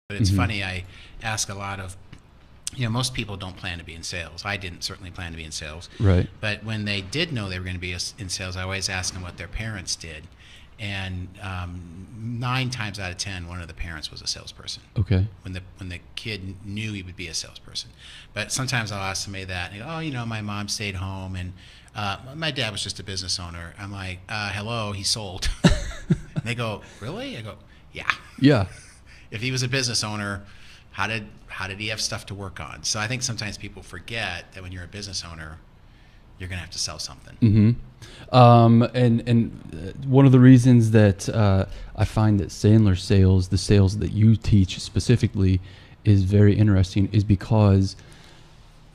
But it's funny, I ask a lot of, most people don't plan to be in sales. I didn't certainly plan to be in sales. Right. But when they did know they were going to be in sales, I always ask them what their parents did. And 9 times out of 10, one of the parents was a salesperson. Okay. When the kid knew he would be a salesperson. But sometimes I'll ask somebody that, and they go, my mom stayed home, and my dad was just a business owner. I'm like, hello, he sold. And they go, really? I go, yeah. Yeah. If he was a business owner, how did he have stuff to work on? So I think sometimes people forget that when you're a business owner, you're going to have to sell something. Mm-hmm. And one of the reasons that I find that Sandler sales, the sales that you teach specifically, is very interesting is because,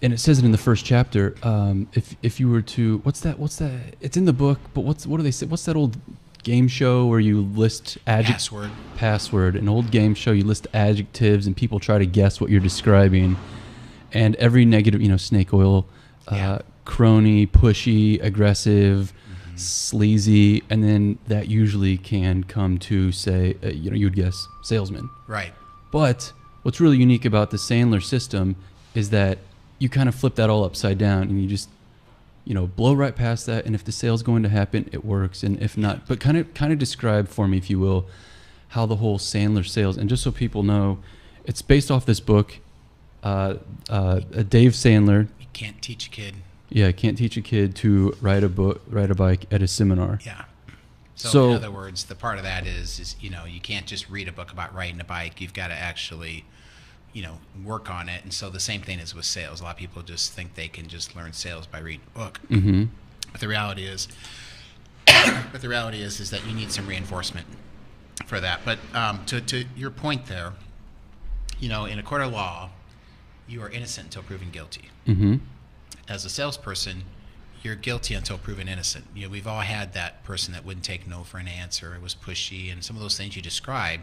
and it says it in the first chapter, if you were to, what's that? It's in the book, but what do they say? What's that old game show where you list password, an old game show, you list adjectives and people try to guess what you're describing, and every negative, snake oil, crony, pushy, aggressive, sleazy, and then that usually can come to say, you would guess salesman. Right. But what's really unique about the Sandler system is that you kind of flip that all upside down and you just blow right past that, and if the sale's going to happen, it works, and if not, but kind of describe for me, if you will, how the whole Sandler sales, and just so people know, it's based off this book, Dave Sandler. You can't teach a kid. Yeah, can't teach a kid to ride a bike at a seminar. Yeah. So in other words, the part of that is you can't just read a book about riding a bike. You've got to actually work on it. And so the same thing is with sales. A lot of people just think they can just learn sales by reading a book. Mm-hmm. But the reality is that you need some reinforcement for that. But to your point there, in a court of law, you are innocent until proven guilty. Mm-hmm. As a salesperson, you're guilty until proven innocent. We've all had that person that wouldn't take no for an answer. It was pushy, and some of those things you described.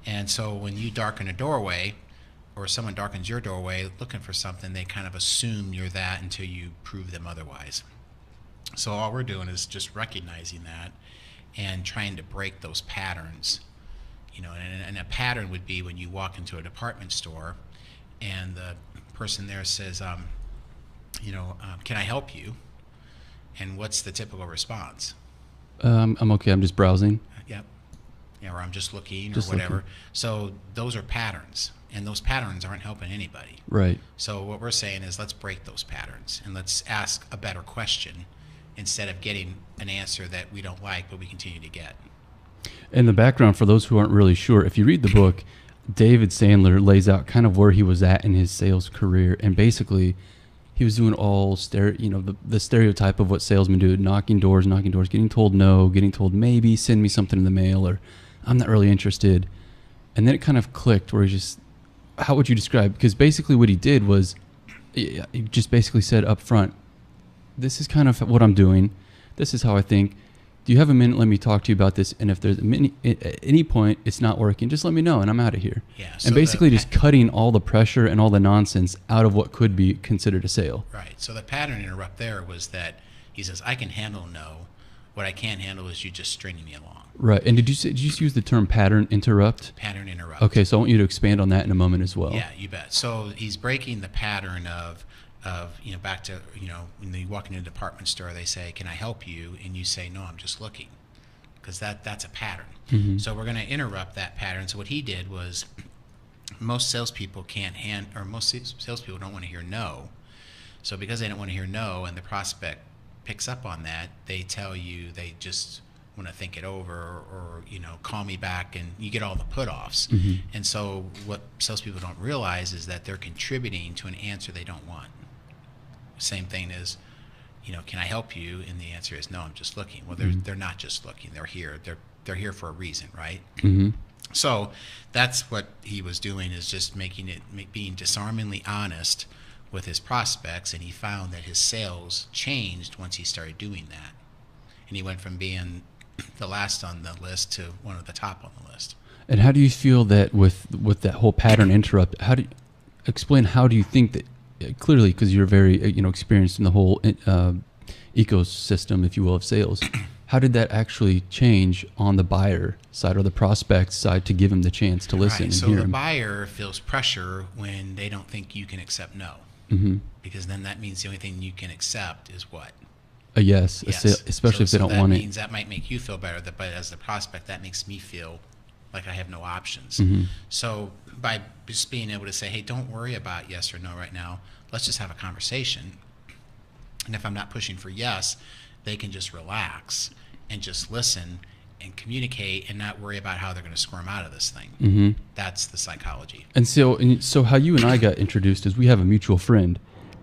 And so when you darken a doorway, or someone darkens your doorway looking for something, they kind of assume you're that until you prove them otherwise. So all we're doing is just recognizing that and trying to break those patterns. And a pattern would be when you walk into a department store and the person there says, can I help you? And what's the typical response? I'm okay, I'm just browsing. Yep. Or I'm just looking or whatever. So those are patterns. And those patterns aren't helping anybody. Right. So what we're saying is let's break those patterns and let's ask a better question instead of getting an answer that we don't like but we continue to get. In the background, for those who aren't really sure, if you read the book, David Sandler lays out kind of where he was at in his sales career, and basically he was doing all the stereotype of what salesmen do, knocking doors, getting told no, getting told maybe, send me something in the mail, or I'm not really interested. And then it kind of clicked where he just, how would you describe? Because basically what he did was he just basically said up front, this is kind of what I'm doing. This is how I think. Do you have a minute? Let me talk to you about this. And if there's at any point it's not working, just let me know and I'm out of here. Yeah, and basically just cutting all the pressure and all the nonsense out of what could be considered a sale. Right. So the pattern interrupt there was that he says, I can handle no. What I can't handle is you just stringing me along. Right. And did you use the term pattern interrupt? Pattern interrupt. Okay, so I want you to expand on that in a moment as well. Yeah, you bet. So he's breaking the pattern of back to, when you walk into a department store, they say, can I help you? And you say, no, I'm just looking. Because that's a pattern. Mm-hmm. So we're going to interrupt that pattern. So what he did was most salespeople most salespeople don't want to hear no. So because they don't want to hear no and the prospect picks up on that, they tell you they just want to think it over or call me back, and you get all the put-offs. Mm-hmm. And so what salespeople don't realize is that they're contributing to an answer they don't want. Same thing as, can I help you? And the answer is no, I'm just looking. Well, they're not just looking. They're here. They're here for a reason, right? Mm-hmm. So that's what he was doing, is just being disarmingly honest with his prospects, and he found that his sales changed once he started doing that. And he went from being the last on the list to one of the top on the list. And how do you feel that with that whole pattern interrupt, how do you think that, clearly, because you're very experienced in the whole ecosystem, if you will, of sales, how did that actually change on the buyer side or the prospect side to give him the chance to listen Right. and So hear the him? buyer feels pressure when they don't think you can accept no, Mm-hmm. because then that means the only thing you can accept is what? A yes, Yes. especially if they don't that want means it. that might make you feel better, but as the prospect, that makes me feel like I have no options. Mm-hmm. So by just being able to say, hey, don't worry about yes or no right now. Let's just have a conversation. And if I'm not pushing for yes, they can just relax and just listen and communicate and not worry about how they're going to squirm out of this thing. Mm-hmm. That's the psychology. And so how you and I got introduced is we have a mutual friend,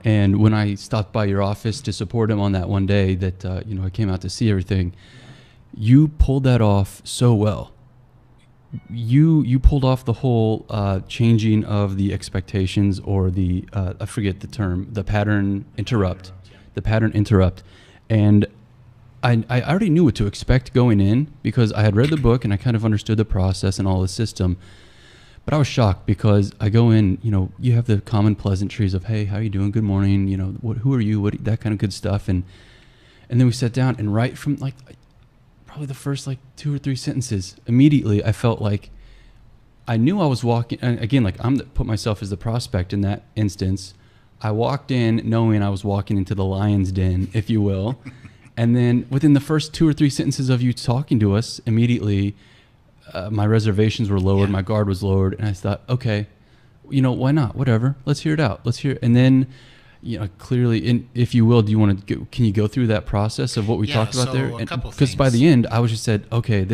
and when I stopped by your office to support him on that one day that I came out to see everything, you pulled that off so well. You pulled off the whole changing of the expectations, or the I forget the term, the pattern interrupt, and I already knew what to expect going in because I had read the book and I kind of understood the process and all the system. But I was shocked because I go in, you have the common pleasantries of, hey, how you doing? Good morning. Who are you? That kind of good stuff. And then we sat down, and right from probably the first 2 or 3 sentences, immediately I felt like I knew I was walking. And again, put myself as the prospect in that instance. I walked in knowing I was walking into the lion's den, if you will. And then within the first 2 or 3 sentences of you talking to us, immediately my reservations were lowered, my guard was lowered, and I thought, okay, why not? Whatever. Let's hear it out. Let's hear it. And then, clearly, if you will, can you go through that process of what we talked about there? A couple because by things. the end, I was just said, okay,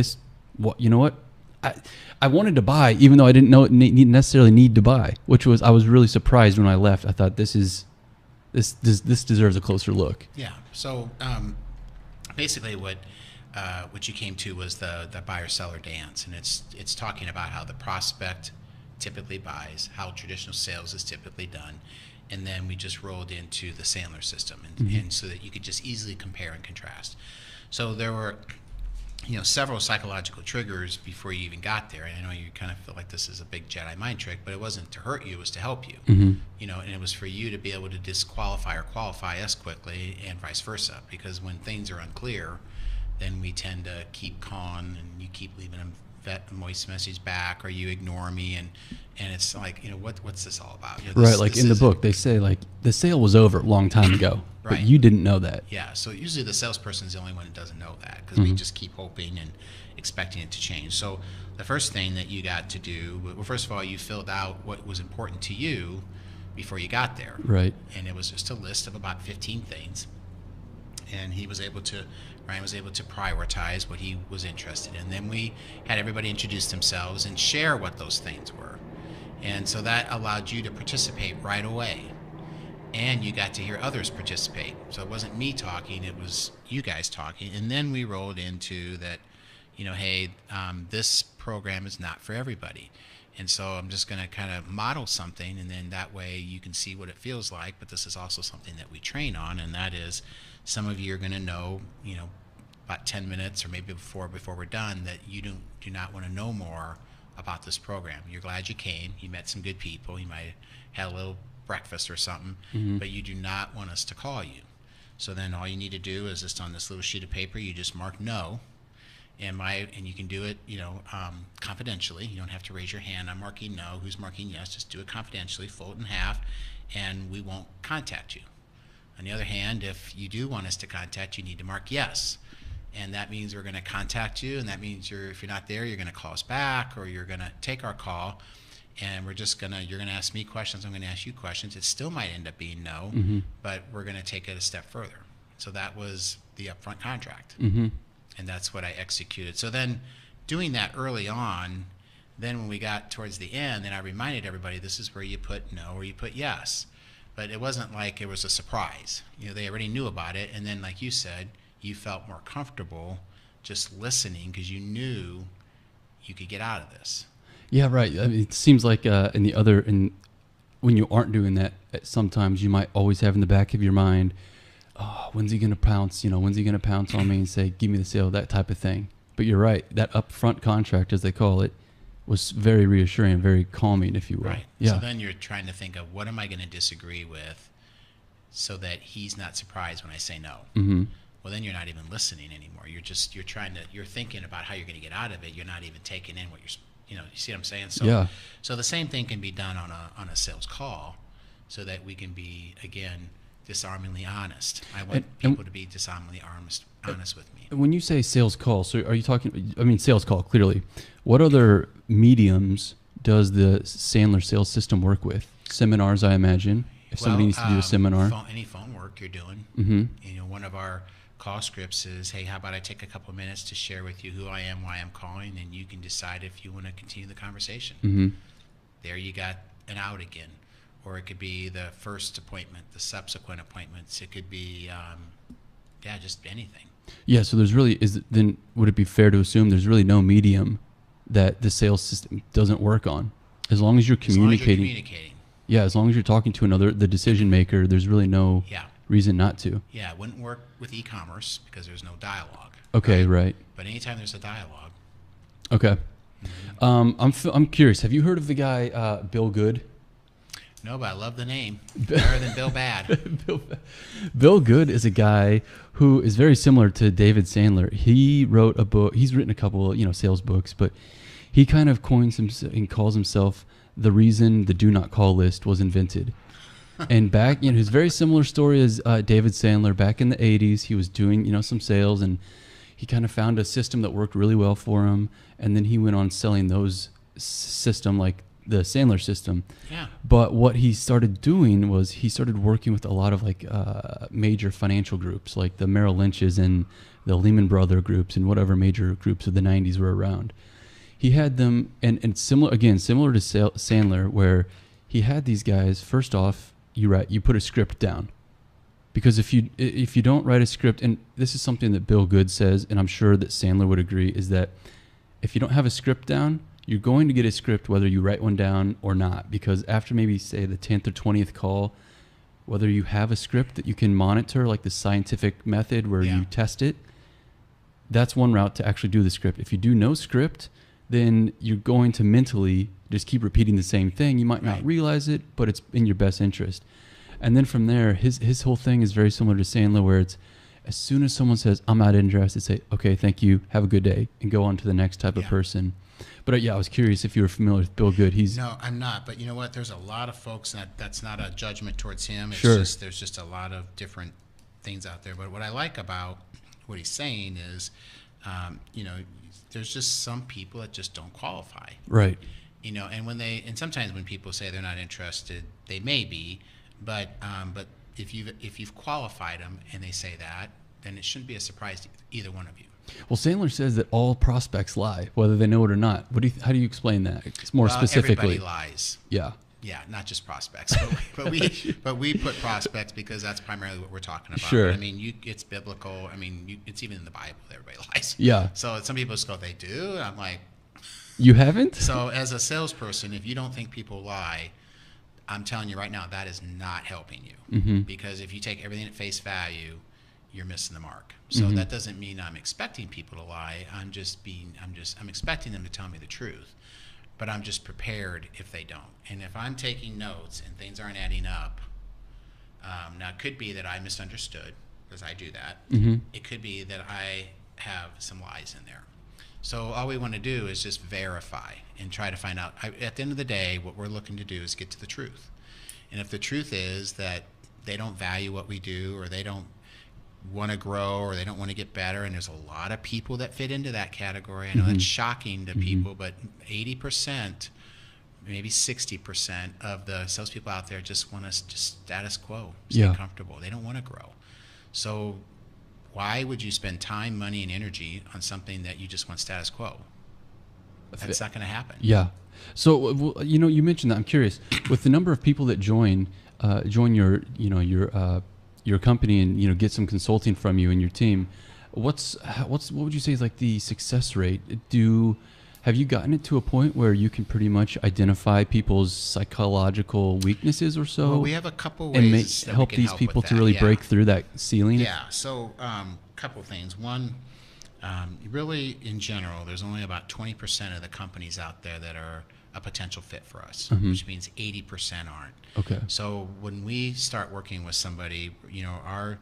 you know what? I wanted to buy, even though I didn't know it necessarily need to buy, I was really surprised when I left. I thought this deserves a closer look. Yeah. So basically, what you came to was the buyer-seller dance, and it's talking about how the prospect typically buys, how traditional sales is typically done, and then we just rolled into the Sandler system, and so that you could just easily compare and contrast. So there were several psychological triggers before you even got there. And I know you kind of feel like this is a big Jedi mind trick, but it wasn't to hurt you, it was to help you. Mm-hmm. And it was for you to be able to disqualify or qualify us quickly, and vice versa. Because when things are unclear, then we tend to keep calling, and you keep leaving a moist message back, or you ignore me, and it's like, what's this all about? Right, in the book, they say the sale was over a long time ago, right. But you didn't know that. Yeah, so usually the salesperson is the only one that doesn't know that, because we just keep hoping and expecting it to change. So the first thing that you got to do, well, first of all, you filled out what was important to you before you got there. Right. And it was just a list of about 15 things. And Ryan was able to prioritize what he was interested in. Then we had everybody introduce themselves and share what those things were. And so that allowed you to participate right away. And you got to hear others participate. So it wasn't me talking, it was you guys talking. And then we rolled into that, hey, this program is not for everybody. And so I'm just going to kind of model something, and then that way you can see what it feels like. But this is also something that we train on, and that is some of you are going to know, about 10 minutes or maybe before we're done, that you do not want to know more about this program. You're glad you came. You met some good people. You might have had a little breakfast or something, but you do not want us to call you. So then all you need to do is just on this little sheet of paper, you just mark no. And you can do it, confidentially. You don't have to raise your hand. I'm marking no. Who's marking yes? Just do it confidentially, fold it in half, and we won't contact you. On the other hand, if you do want us to contact you, you need to mark yes. And that means we're going to contact you, and that means if you're not there, you're going to call us back, or you're going to take our call, and you're going to ask me questions, I'm going to ask you questions. It still might end up being no, but we're going to take it a step further. So that was the upfront contract. And that's what I executed. So then doing that early on, then when we got towards the end, then I reminded everybody, this is where you put no or you put yes. But it wasn't like it was a surprise. They already knew about it. And then, like you said, you felt more comfortable just listening because you knew you could get out of this. Yeah, right. I mean, it seems like when you aren't doing that, sometimes you might always have in the back of your mind, oh, when's he going to pounce? When's he going to pounce on me and say, give me the sale, that type of thing. But you're right. That upfront contract, as they call it, was very reassuring, very calming, if you will. Right. Yeah. So then you're trying to think of, what am I going to disagree with so that he's not surprised when I say no? well, then you're not even listening anymore. You're thinking about how you're going to get out of it. You're not even taking in what you see what I'm saying? So, Yeah. so the same thing can be done on a sales call, so that we can be, again, disarmingly honest. I want people to be disarmingly honest with me. When you say sales call, so are you talking, I mean, sales call, clearly. What other mediums does the Sandler sales system work with? Seminars, I imagine. If somebody needs to do a seminar. Any phone work you're doing. Mm-hmm. One of our call scripts is, hey, how about I take a couple of minutes to share with you who I am, why I'm calling, and you can decide if you want to continue the conversation. Mm-hmm. There you got an out again. Or it could be the first appointment, the subsequent appointments. It could be, just anything. Yeah, so then would it be fair to assume there's really no medium that the sales system doesn't work on? As long as you're communicating. Yeah, as long as you're talking to the decision maker, there's really no reason not to. Yeah, it wouldn't work with e-commerce because there's no dialogue. Okay, right. But anytime there's a dialogue. Okay. Mm-hmm. I'm curious. Have you heard of the guy Bill Good? No, but I love the name. Better than Bill Bad. Bill Good is a guy who is very similar to David Sandler. He wrote a book. He's written a couple, sales books, but he kind of coins himself and calls himself the reason the do not call list was invented. And back, his very similar story as David Sandler. Back in the 80s, he was doing, some sales, and he kind of found a system that worked really well for him. And then he went on selling those system like the Sandler system. Yeah. But what he started doing was he started working with a lot of major financial groups, like the Merrill Lynch's and the Lehman Brothers groups and whatever major groups of the 90s were around. He had them, and similar to Sandler, where he had these guys. First off, you put a script down, because if you don't write a script, and this is something that Bill Good says, and I'm sure that Sandler would agree, is that if you don't have a script down, you're going to get a script whether you write one down or not, because after maybe say the 10th or 20th call, whether you have a script that you can monitor, like the scientific method where you test it, that's one route to actually do the script. If you do no script, then you're going to mentally just keep repeating the same thing. You might not realize it, but it's in your best interest. And then from there, his whole thing is very similar to Sandler, where it's as soon as someone says, I'm not interested, say, okay, thank you, have a good day, and go on to the next type of person. But I was curious if you were familiar with Bill Good. No, I'm not. But you know what? There's a lot of folks, and that's not a judgment towards him. It's sure. There's just a lot of different things out there. But what I like about what he's saying is, there's just some people that just don't qualify. Right. And sometimes when people say they're not interested, they may be, but if you've qualified them and they say that, then it shouldn't be a surprise to either one of you. Well, Sandler says that all prospects lie, whether they know it or not. How do you explain that? It's more specifically. Everybody lies. Yeah. Yeah, not just prospects, but we put prospects because that's primarily what we're talking about. Sure. I mean, it's biblical. I mean, it's even in the Bible. Everybody lies. Yeah. So some people just go, they do. And I'm like, you haven't? So as a salesperson, if you don't think people lie, I'm telling you right now, that is not helping you. Mm-hmm. Because if you take everything at face value, you're missing the mark. So that doesn't mean I'm expecting people to lie. I'm expecting them to tell me the truth. But I'm just prepared if they don't. And if I'm taking notes and things aren't adding up, now it could be that I misunderstood, because I do that. Mm-hmm. It could be that I have some lies in there. So all we want to do is just verify and try to find out. At the end of the day, what we're looking to do is get to the truth. And if the truth is that they don't value what we do, or they don't want to grow, or they don't want to get better, and there's a lot of people that fit into that category. I know that's shocking to people, but 80%, maybe 60% of the salespeople out there just want us just status quo, stay comfortable. They don't want to grow. So why would you spend time, money, and energy on something that you just want status quo? That's not going to happen. Yeah. So you mentioned that. I'm curious, with the number of people that join your company and get some consulting from you and your team, what would you say is like the success rate? Have you gotten it to a point where you can pretty much identify people's psychological weaknesses or so? Well, we have a couple ways and help these people to really break through that ceiling. Yeah. So couple things. One, really in general, there's only about 20% of the companies out there that are a potential fit for us, which means 80% aren't. Okay. So when we start working with somebody, our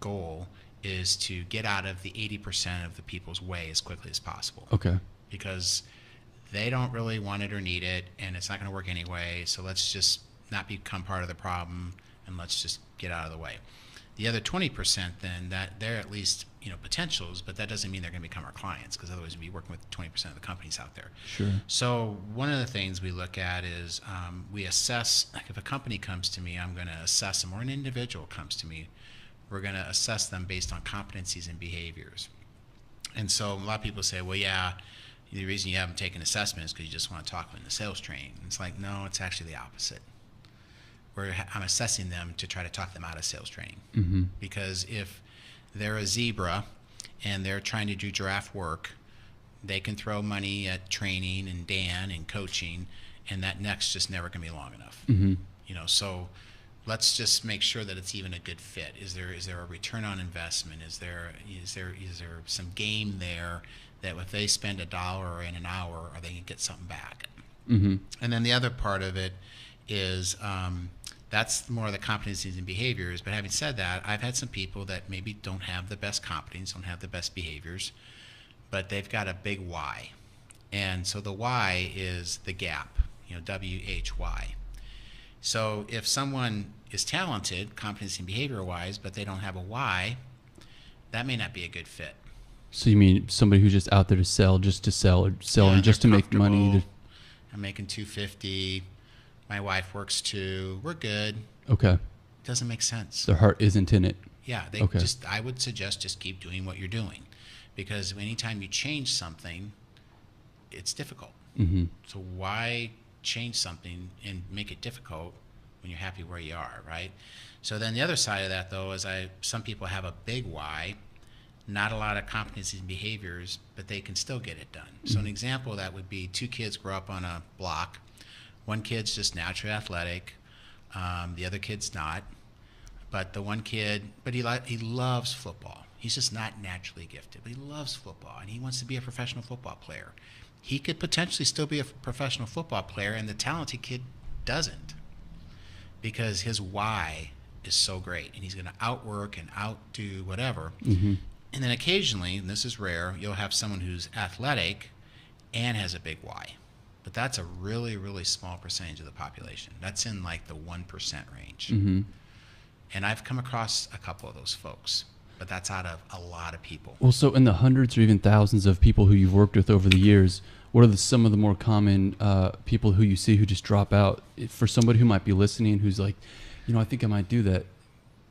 goal is to get out of the 80% of the people's way as quickly as possible. Okay. Because they don't really want it or need it, and it's not going to work anyway. So let's just not become part of the problem, and let's just get out of the way. The other 20%, then, that they're at least potentials, but that doesn't mean they're going to become our clients, because otherwise we'd be working with 20% of the companies out there. Sure. So one of the things we look at is we assess. Like if a company comes to me, I'm going to assess them, or an individual comes to me, we're going to assess them based on competencies and behaviors. And so a lot of people say, well, yeah, the reason you haven't taken assessment is because you just want to talk them into sales training. And it's like, no, it's actually the opposite. I'm assessing them to try to talk them out of sales training. Mm-hmm. Because if they're a zebra and they're trying to do giraffe work, they can throw money at training and Dan and coaching, and that neck's just never going to be long enough. Mm-hmm. So let's just make sure that it's even a good fit. Is there a return on investment? Is there some game there that if they spend $1 in an hour, are they going to get something back? Mm-hmm. And then the other part of it is that's more of the competencies and behaviors. But having said that, I've had some people that maybe don't have the best competencies, don't have the best behaviors, but they've got a big why. And so the why is the gap, WHY. So if someone is talented, competency and behavior wise, but they don't have a why, that may not be a good fit. So you mean somebody who's just out there to sell, just to sell, or sell and just to make money? I'm making $250. My wife works too. We're good. Okay. It doesn't make sense. Their heart isn't in it. Yeah. I would suggest just keep doing what you're doing, because anytime you change something, it's difficult. Mm-hmm. So why change something and make it difficult when you're happy where you are, right? So then the other side of that, though, is some people have a big why, not a lot of competencies and behaviors, but they can still get it done. Mm-hmm. So an example of that would be 2 kids grow up on a block. One kid's just naturally athletic. The other kid's not. But the one kid, he loves football. He's just not naturally gifted, but he loves football, and he wants to be a professional football player. He could potentially still be a professional football player, and the talented kid doesn't, because his why is so great, and he's going to outwork and outdo whatever. Mm-hmm. And then occasionally, and this is rare, you'll have someone who's athletic and has a big why. But that's a really, really small percentage of the population. That's in like the 1% range. Mm-hmm. And I've come across a couple of those folks, but that's out of a lot of people. Well, so in the hundreds or even thousands of people who you've worked with over the years, what are some of the more common people who you see who just drop out? For somebody who might be listening, who's like, I think I might do that.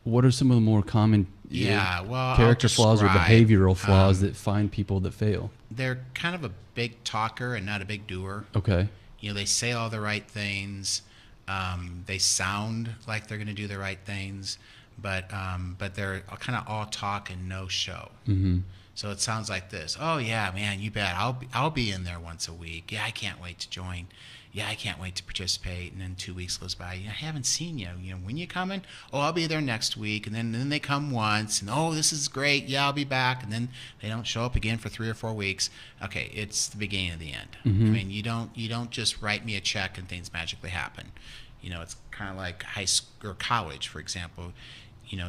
What are some of the more common character flaws or behavioral flaws that find people that fail? They're kind of a big talker and not a big doer. Okay. They say all the right things. They sound like they're going to do the right things, but they're kind of all talk and no show. Mm-hmm. So it sounds like this. Oh yeah, man, you bet. I'll be in there once a week. Yeah, I can't wait to join. Yeah, I can't wait to participate. And then 2 weeks goes by. I haven't seen you. When you coming? Oh, I'll be there next week. And then they come once. And oh, this is great. Yeah, I'll be back. And then they don't show up again for 3 or 4 weeks. Okay, it's the beginning of the end. Mm-hmm. I mean, you don't just write me a check and things magically happen. It's kind of like high school or college, for example.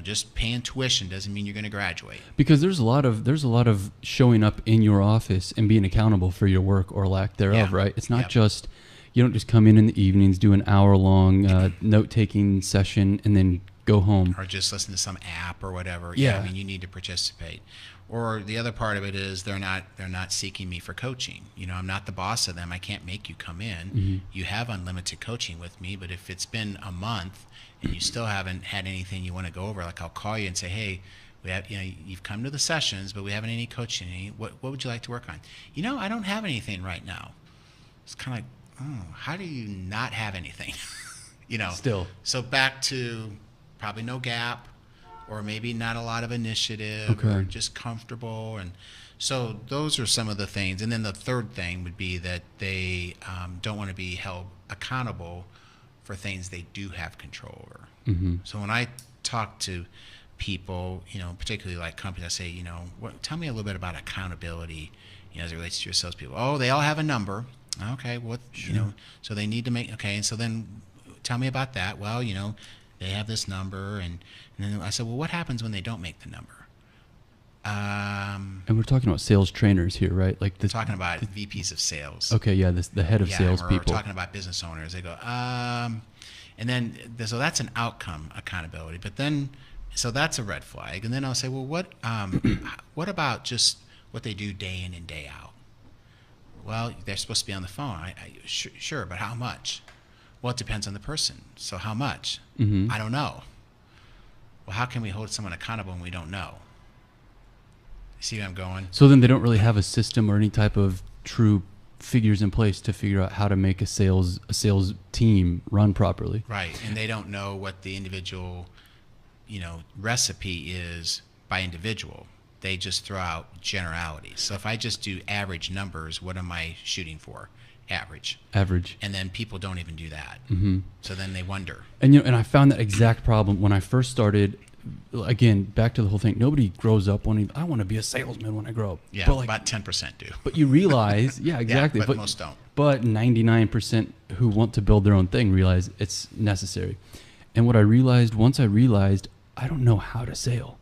Just paying tuition doesn't mean you're going to graduate. Because there's a lot of showing up in your office and being accountable for your work or lack thereof, right? It's not just, you don't just come in the evenings, do an hour-long note-taking session, and then go home. Or just listen to some app or whatever. Yeah. I mean, you need to participate. Or the other part of it is they're not seeking me for coaching. I'm not the boss of them. I can't make you come in. Mm-hmm. You have unlimited coaching with me, but if it's been a month and you still haven't had anything you want to go over, like I'll call you and say, hey, we have, you've come to the sessions, but we haven't any coaching. What would you like to work on? I don't have anything right now. It's kind of like, how do you not have anything? Still. So back to probably no gap, or maybe not a lot of initiative, or just comfortable. And so those are some of the things. And then the third thing would be that they don't want to be held accountable for things they do have control over. Mm-hmm. So when I talk to people, particularly like companies, I say, tell me a little bit about accountability, as it relates to your salespeople. Oh, they all have a number. Okay, what, sure. So they need to make, okay, and so then tell me about that. Well, they have this number, and then I said, well, what happens when they don't make the number? And we're talking about sales trainers here, right? Like this. Talking about VPs of sales. Okay, yeah, the head of sales or people. we're talking about business owners. They go, and then so that's an outcome accountability. But then, so that's a red flag. And then I'll say, well, what about just what they do day in and day out? Well, they're supposed to be on the phone. Sure, but how much? Well, it depends on the person. So how much? Mm-hmm. I don't know. Well, how can we hold someone accountable when we don't know? See where I'm going? So then they don't really have a system or any type of true figures in place to figure out how to make a sales team run properly. Right, and they don't know what the individual, recipe is by individual. They just throw out generalities. So if I just do average numbers, what am I shooting for? Average. And then people don't even do that. Mm-hmm. So then they wonder. And and I found that exact problem when I first started. Again, back to the whole thing. Nobody grows up wanting, I want to be a salesman when I grow up. Yeah, but about 10% do. But you realize, yeah, exactly. Yeah, but most don't. But 99% who want to build their own thing realize it's necessary. And what I realized, once I realized, I don't know how to sell.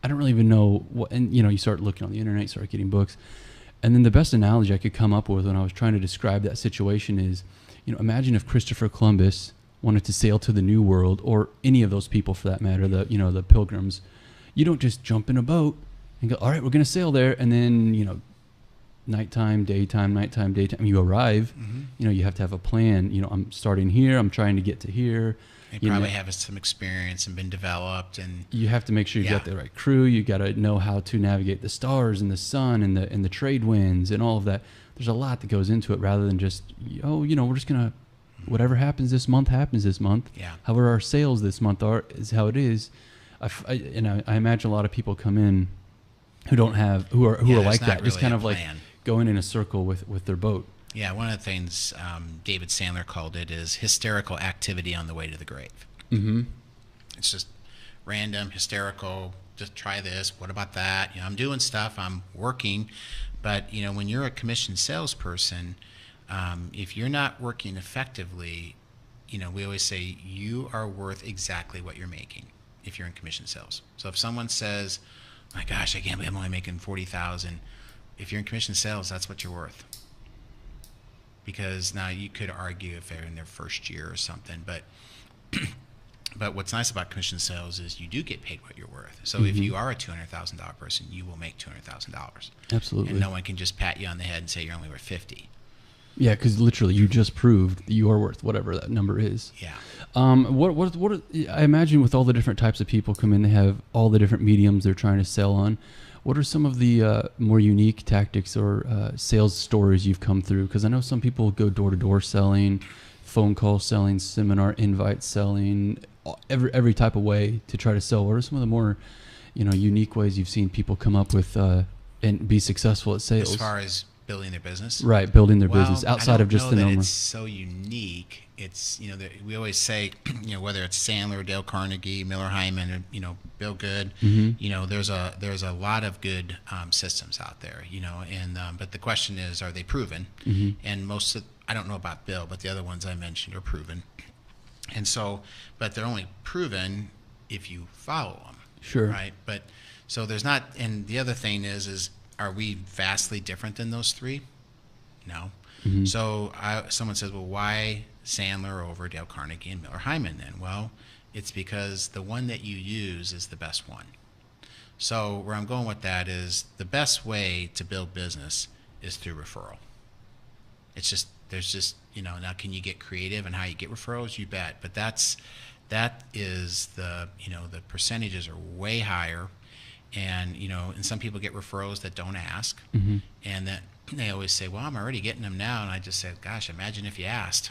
I don't really even know what, and you start looking on the internet, start getting books. And then the best analogy I could come up with when I was trying to describe that situation is, imagine if Christopher Columbus wanted to sail to the New World, or any of those people for that matter, the pilgrims. You don't just jump in a boat and go, all right, we're going to sail there. And then, nighttime, daytime, you arrive, Mm-hmm. You have to have a plan. I'm starting here. I'm trying to get to here. They probably have some experience and been developed, and you have to make sure you got the right crew. You got to know how to navigate the stars and the sun and the trade winds and all of that. There's a lot that goes into it rather than just, we're just going to, whatever happens this month happens this month. Yeah. However, our sales this month is how it is. I imagine a lot of people come in who don't have, who are like that, really just kind of like plan. going in a circle with their boat. Yeah, one of the things David Sandler called it is hysterical activity on the way to the grave. Mm-hmm. It's just random, hysterical, just try this, what about that? I'm doing stuff, I'm working, but when you're a commissioned salesperson, if you're not working effectively, we always say you are worth exactly what you're making if you're in commission sales. So if someone says, my gosh, I can't believe I'm only making $40,000, if you're in commission sales, that's what you're worth. Because now you could argue if they're in their first year or something, but what's nice about commission sales is you do get paid what you're worth. So if you are a $200,000 person, you will make $200,000. Absolutely. And no one can just pat you on the head and say you're only worth 50. Yeah, because literally you just proved that you are worth whatever that number is. Yeah. What I imagine with all the different types of people come in, they have all the different mediums they're trying to sell on. What are some of the more unique tactics or sales stories you've come through? Because I know some people go door-to-door selling, phone call selling, seminar invite selling, every type of way to try to sell. What are some of the more unique ways you've seen people come up with and be successful at sales? As far as building their business? Right, building their business outside of just the normal. It's so unique. It's we always say whether it's Sandler, Dale Carnegie, Miller Hyman, or Bill Good, there's a lot of good systems out there, and but the question is, are they proven? And I don't know about Bill, but the other ones I mentioned are proven, and so but they're only proven if you follow them. Sure. Right, but so there's not, and the other thing is are we vastly different than those three? No. So someone says, well, why Sandler over Dale Carnegie and Miller Hyman then? Well, it's because the one that you use is the best one. So where I'm going with that is the best way to build business is through referral. It's just, there's just, now can you get creative and how you get referrals? You bet. But that is the percentages are way higher. And, and some people get referrals that don't ask. And that they always say, well, I'm already getting them now. And I just said, gosh, imagine if you asked.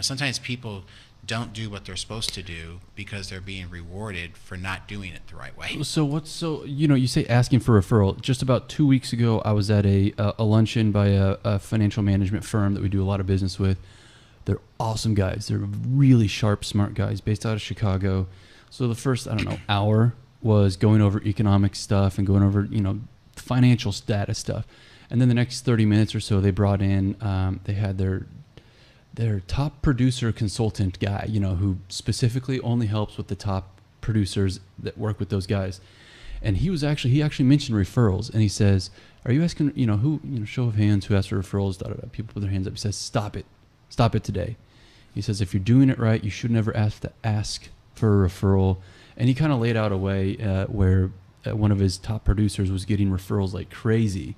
Sometimes people don't do what they're supposed to do because they're being rewarded for not doing it the right way. So you say asking for referral. Just about 2 weeks ago, I was at a luncheon by a financial management firm that we do a lot of business with. They're awesome guys. They're really sharp, smart guys based out of Chicago. So the first, hour was going over economic stuff and going over, financial status stuff. And then the next 30 minutes or so, they brought in, they had their top producer consultant guy, who specifically only helps with the top producers that work with those guys. And he actually mentioned referrals, and he says, "Are you asking, who, show of hands, who asked for referrals?" Da, da, da. People put their hands up. He says, "Stop it today." He says, "If you're doing it right, you should never ask for a referral." And he kind of laid out a way where one of his top producers was getting referrals like crazy,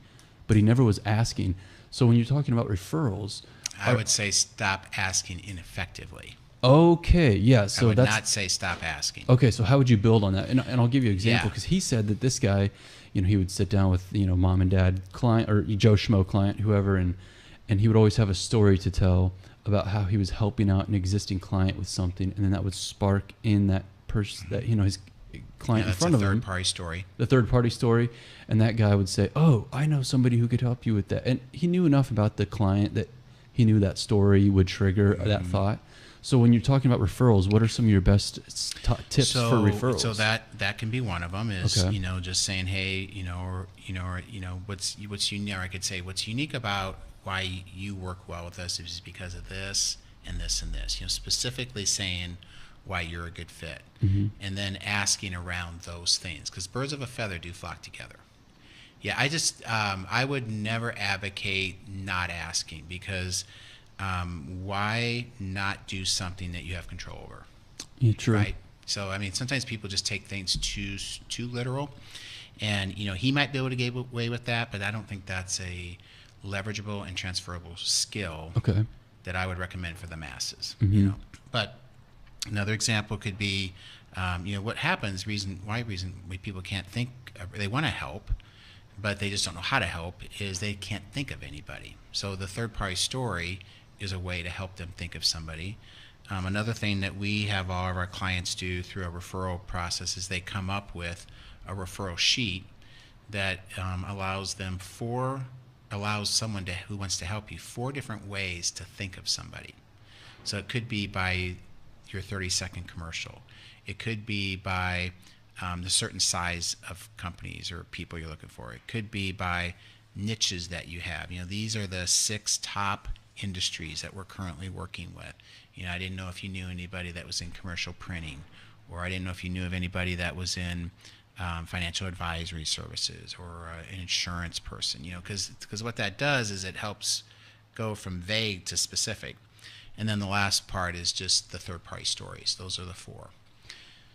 but he never was asking. So when you're talking about referrals, I would say stop asking ineffectively. Okay, yeah. So I would that's not say stop asking. okay. So how would you build on that? And I'll give you an example, because he said that this guy, he would sit down with mom and dad client, or Joe Schmo client, whoever, and he would always have a story to tell about how he was helping out an existing client with something, and then that would spark in that person, that his client in front of him. That's a third-party story. The third-party story, and that guy would say, "Oh, I know somebody who could help you with that," and he knew enough about the client that he knew that story would trigger that thought. So when you're talking about referrals, what are some of your best tips for referrals? So that can be one of them. Is Okay. just saying, hey, what's unique? Or I could say, what's unique about why you work well with us is because of this and this and this. Specifically saying why you're a good fit, and then asking around those things, because birds of a feather do flock together. Yeah, I would never advocate not asking, because why not do something that you have control over? Yeah, true. Right? So, sometimes people just take things too literal, and, he might be able to get away with that, but I don't think that's a leverageable and transferable skill that I would recommend for the masses. But another example could be, what happens, why people can't think, they want to help, but they just don't know how to help, is they can't think of anybody. So the third-party story is a way to help them think of somebody. Another thing that we have all of our clients do through a referral process is they come up with a referral sheet that allows someone who wants to help you 4 different ways to think of somebody. So it could be by your 30-second commercial. It could be by the certain size of companies or people you're looking for. It could be by niches that you have. These are the 6 top industries that we're currently working with. I didn't know if you knew anybody that was in commercial printing, or I didn't know if you knew of anybody that was in financial advisory services, or an insurance person. Because what that does is it helps go from vague to specific. And then the last part is just the third-party stories. Those are the 4.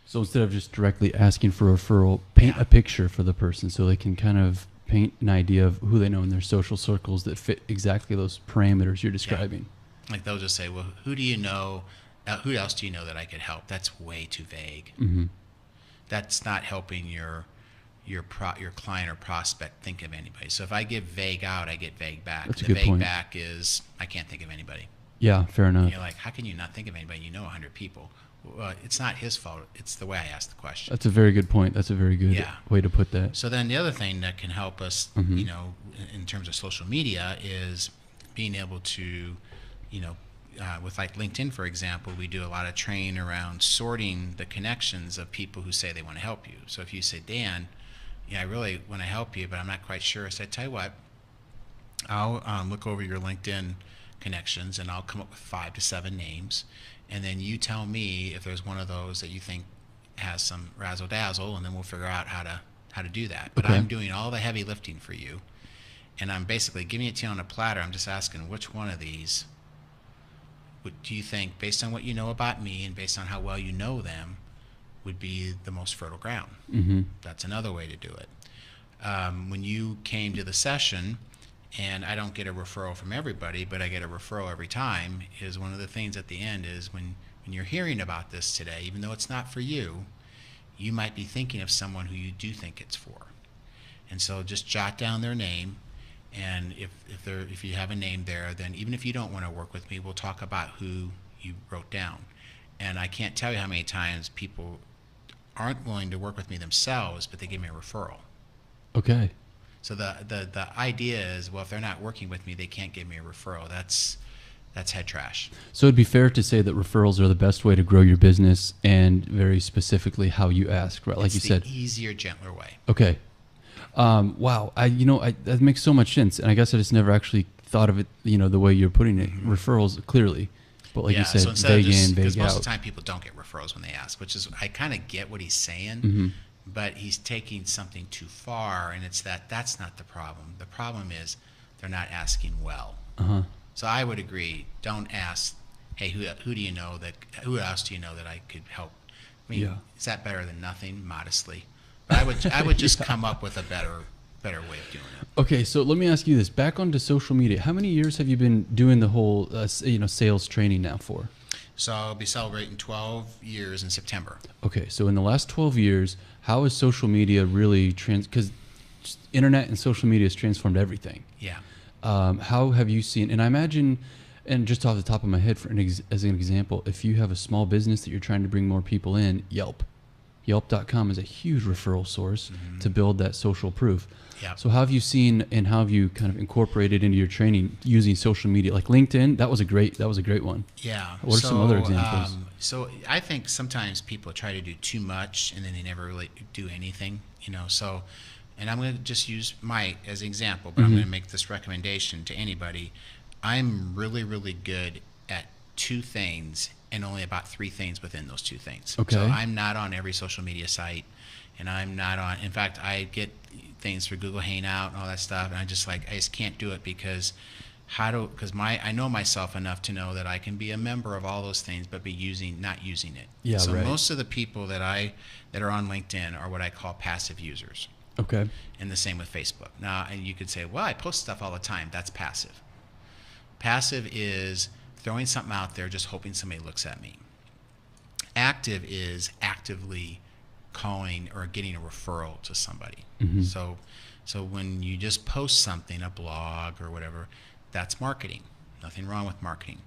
So instead of just directly asking for a referral, paint a picture for the person so they can kind of paint an idea of who they know in their social circles that fit exactly those parameters you're describing. Yeah. Like they'll just say, well, who do you know? Who else do you know that I could help? That's way too vague. That's not helping your client or prospect think of anybody. So if I give vague out, I get vague back. That's a the good vague point. back is, I can't think of anybody. Yeah, fair enough. And you're like, how can you not think of anybody? 100 people. It's not his fault. It's the way I asked the question. That's a very good point. That's a very good way to put that. So then the other thing that can help us, in terms of social media, is being able to, with like LinkedIn, for example, we do a lot of training around sorting the connections of people who say they want to help you. So if you say, Dan, I really want to help you, but I'm not quite sure. So I tell you what, I'll look over your LinkedIn connections, and I'll come up with 5 to 7 names, and then you tell me if there's one of those that you think has some razzle dazzle, and then we'll figure out how to do that. But I'm doing all the heavy lifting for you, and I'm basically giving it to you on a platter. I'm just asking, which one of these do you think, based on what you know about me and based on how well you know them, would be the most fertile ground? That's another way to do it. When you came to the session, and I don't get a referral from everybody, but I get a referral every time, is one of the things at the end is when you're hearing about this today, even though it's not for you, you might be thinking of someone who you do think it's for. And so just jot down their name, and if you have a name there, then even if you don't want to work with me, we'll talk about who you wrote down. And I can't tell you how many times people aren't willing to work with me themselves, but they give me a referral. Okay. So the idea is, well, if they're not working with me, they can't give me a referral. That's head trash. So it'd be fair to say that referrals are the best way to grow your business, and very specifically how you ask, right? Like you said, easier, gentler way. Okay. Wow. That makes so much sense, and I guess I just never actually thought of it, the way you're putting it. Referrals, clearly, but like you said, so vague in, vague because most out. of the time people don't get referrals when they ask, which is, I kind of get what he's saying. but he's taking something too far, and it's that's not the problem. The problem is they're not asking well. Uh-huh. So I would agree. Don't ask, hey, who do you know that? Who else do you know that I could help? I mean, Yeah. is that better than nothing? Modestly, but I would just come up with a better way of doing it. Okay, so let me ask you this. Back onto social media. How many years have you been doing the whole sales training now for? So I'll be celebrating 12 years in September. Okay, so in the last 12 years, how has social media really because internet and social media has transformed everything. Yeah. How have you seen, and I imagine, and just off the top of my head, as an example, if you have a small business that you're trying to bring more people in, Yelp.com is a huge referral source to build that social proof. Yeah. So how have you seen, and how have you kind of incorporated into your training using social media, like LinkedIn? That was a great one. Yeah. What are some other examples? So I think sometimes people try to do too much and then they never really do anything, so, and I'm going to just use my as an example, but I'm going to make this recommendation to anybody. I'm really, really good at two things and only about three things within those two things. Okay. So I'm not on every social media site, and I'm not on, in fact, I get things for Google Hangout and all that stuff, and I just can't do it because I know myself enough to know that I can be a member of all those things but not using it. Yeah, so right. most of the people that are on LinkedIn are what I call passive users. Okay. And the same with Facebook. Now, and you could say, well, I post stuff all the time. That's passive. Passive is throwing something out there just hoping somebody looks at me. Active is actively calling or getting a referral to somebody. So when you just post something, a blog or whatever, that's marketing. Nothing wrong with marketing.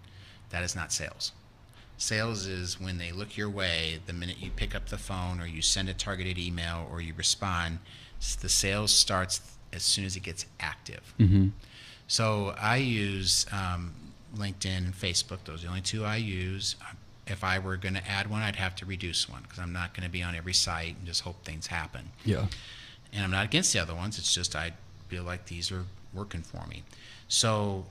That is not sales. Sales is when they look your way, the minute you pick up the phone or you send a targeted email or you respond, the sales starts as soon as it gets active. So I use LinkedIn and Facebook. Those are the only two I use. If I were going to add one, I'd have to reduce one because I'm not going to be on every site and just hope things happen. Yeah. And I'm not against the other ones. It's just I feel like these are working for me. So,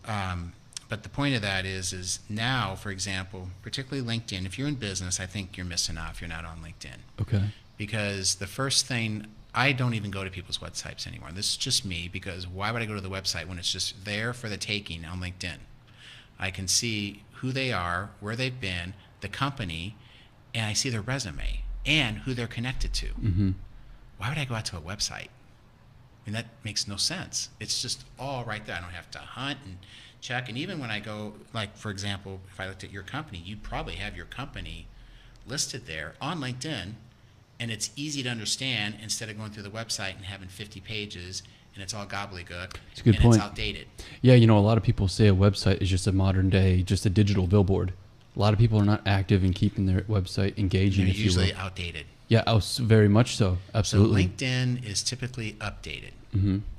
but the point of that is now, for example, particularly LinkedIn, if you're in business, I think you're missing out if you're not on LinkedIn. Okay. Because the first thing, I don't even go to people's websites anymore. This is just me, because why would I go to the website when it's just there for the taking on LinkedIn? I can see who they are, where they've been, the company, and I see their resume and who they're connected to. Why would I go out to a website? I mean, that makes no sense. It's just all right there. I don't have to hunt and check. And even when I go, like, for example, if I looked at your company, you'd probably have your company listed there on LinkedIn, and it's easy to understand instead of going through the website and having 50 pages and it's all gobbledygook. It's a good point. It's outdated. Yeah, a lot of people say a website is just a modern day, just a digital billboard. A lot of people are not active in keeping their website engaging. They're if you usually will. outdated. Yeah, very much so. Absolutely. So LinkedIn is typically updated.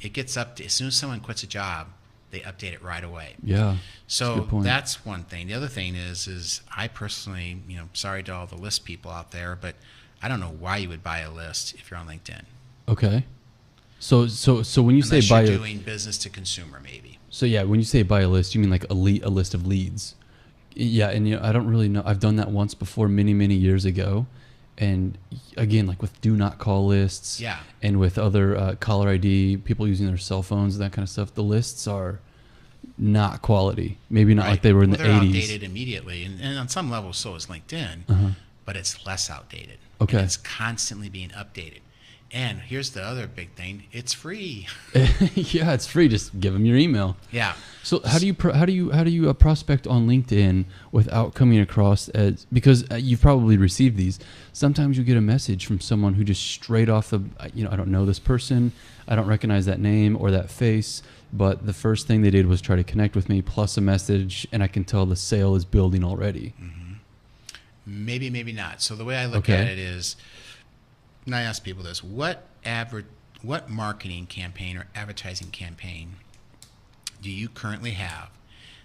It gets updated as soon as someone quits a job. They update it right away. Yeah. So that's one thing. The other thing is I personally, sorry to all the list people out there, but I don't know why you would buy a list if you're on LinkedIn. Okay. So when you Unless say buy you're doing business to consumer, maybe. So yeah, when you say buy a list, you mean like a list of leads. Yeah, and I don't really know. I've done that once before, many years ago, and again, like with do not call lists. Yeah. And with other caller ID, people using their cell phones, that kind of stuff. The lists are not quality. Maybe not like they were in the 80s. They're outdated immediately, and on some level, so is LinkedIn, but it's less outdated. Okay. And it's constantly being updated. And here's the other big thing: it's free. Yeah, it's free. Just give them your email. Yeah. So how do you prospect on LinkedIn without coming across as, because you've probably received these. Sometimes you get a message from someone who just straight off the, I don't know this person, I don't recognize that name or that face, but the first thing they did was try to connect with me plus a message, and I can tell the sale is building already. Maybe, maybe not. So the way I look at it is, and I ask people this: what marketing campaign or advertising campaign do you currently have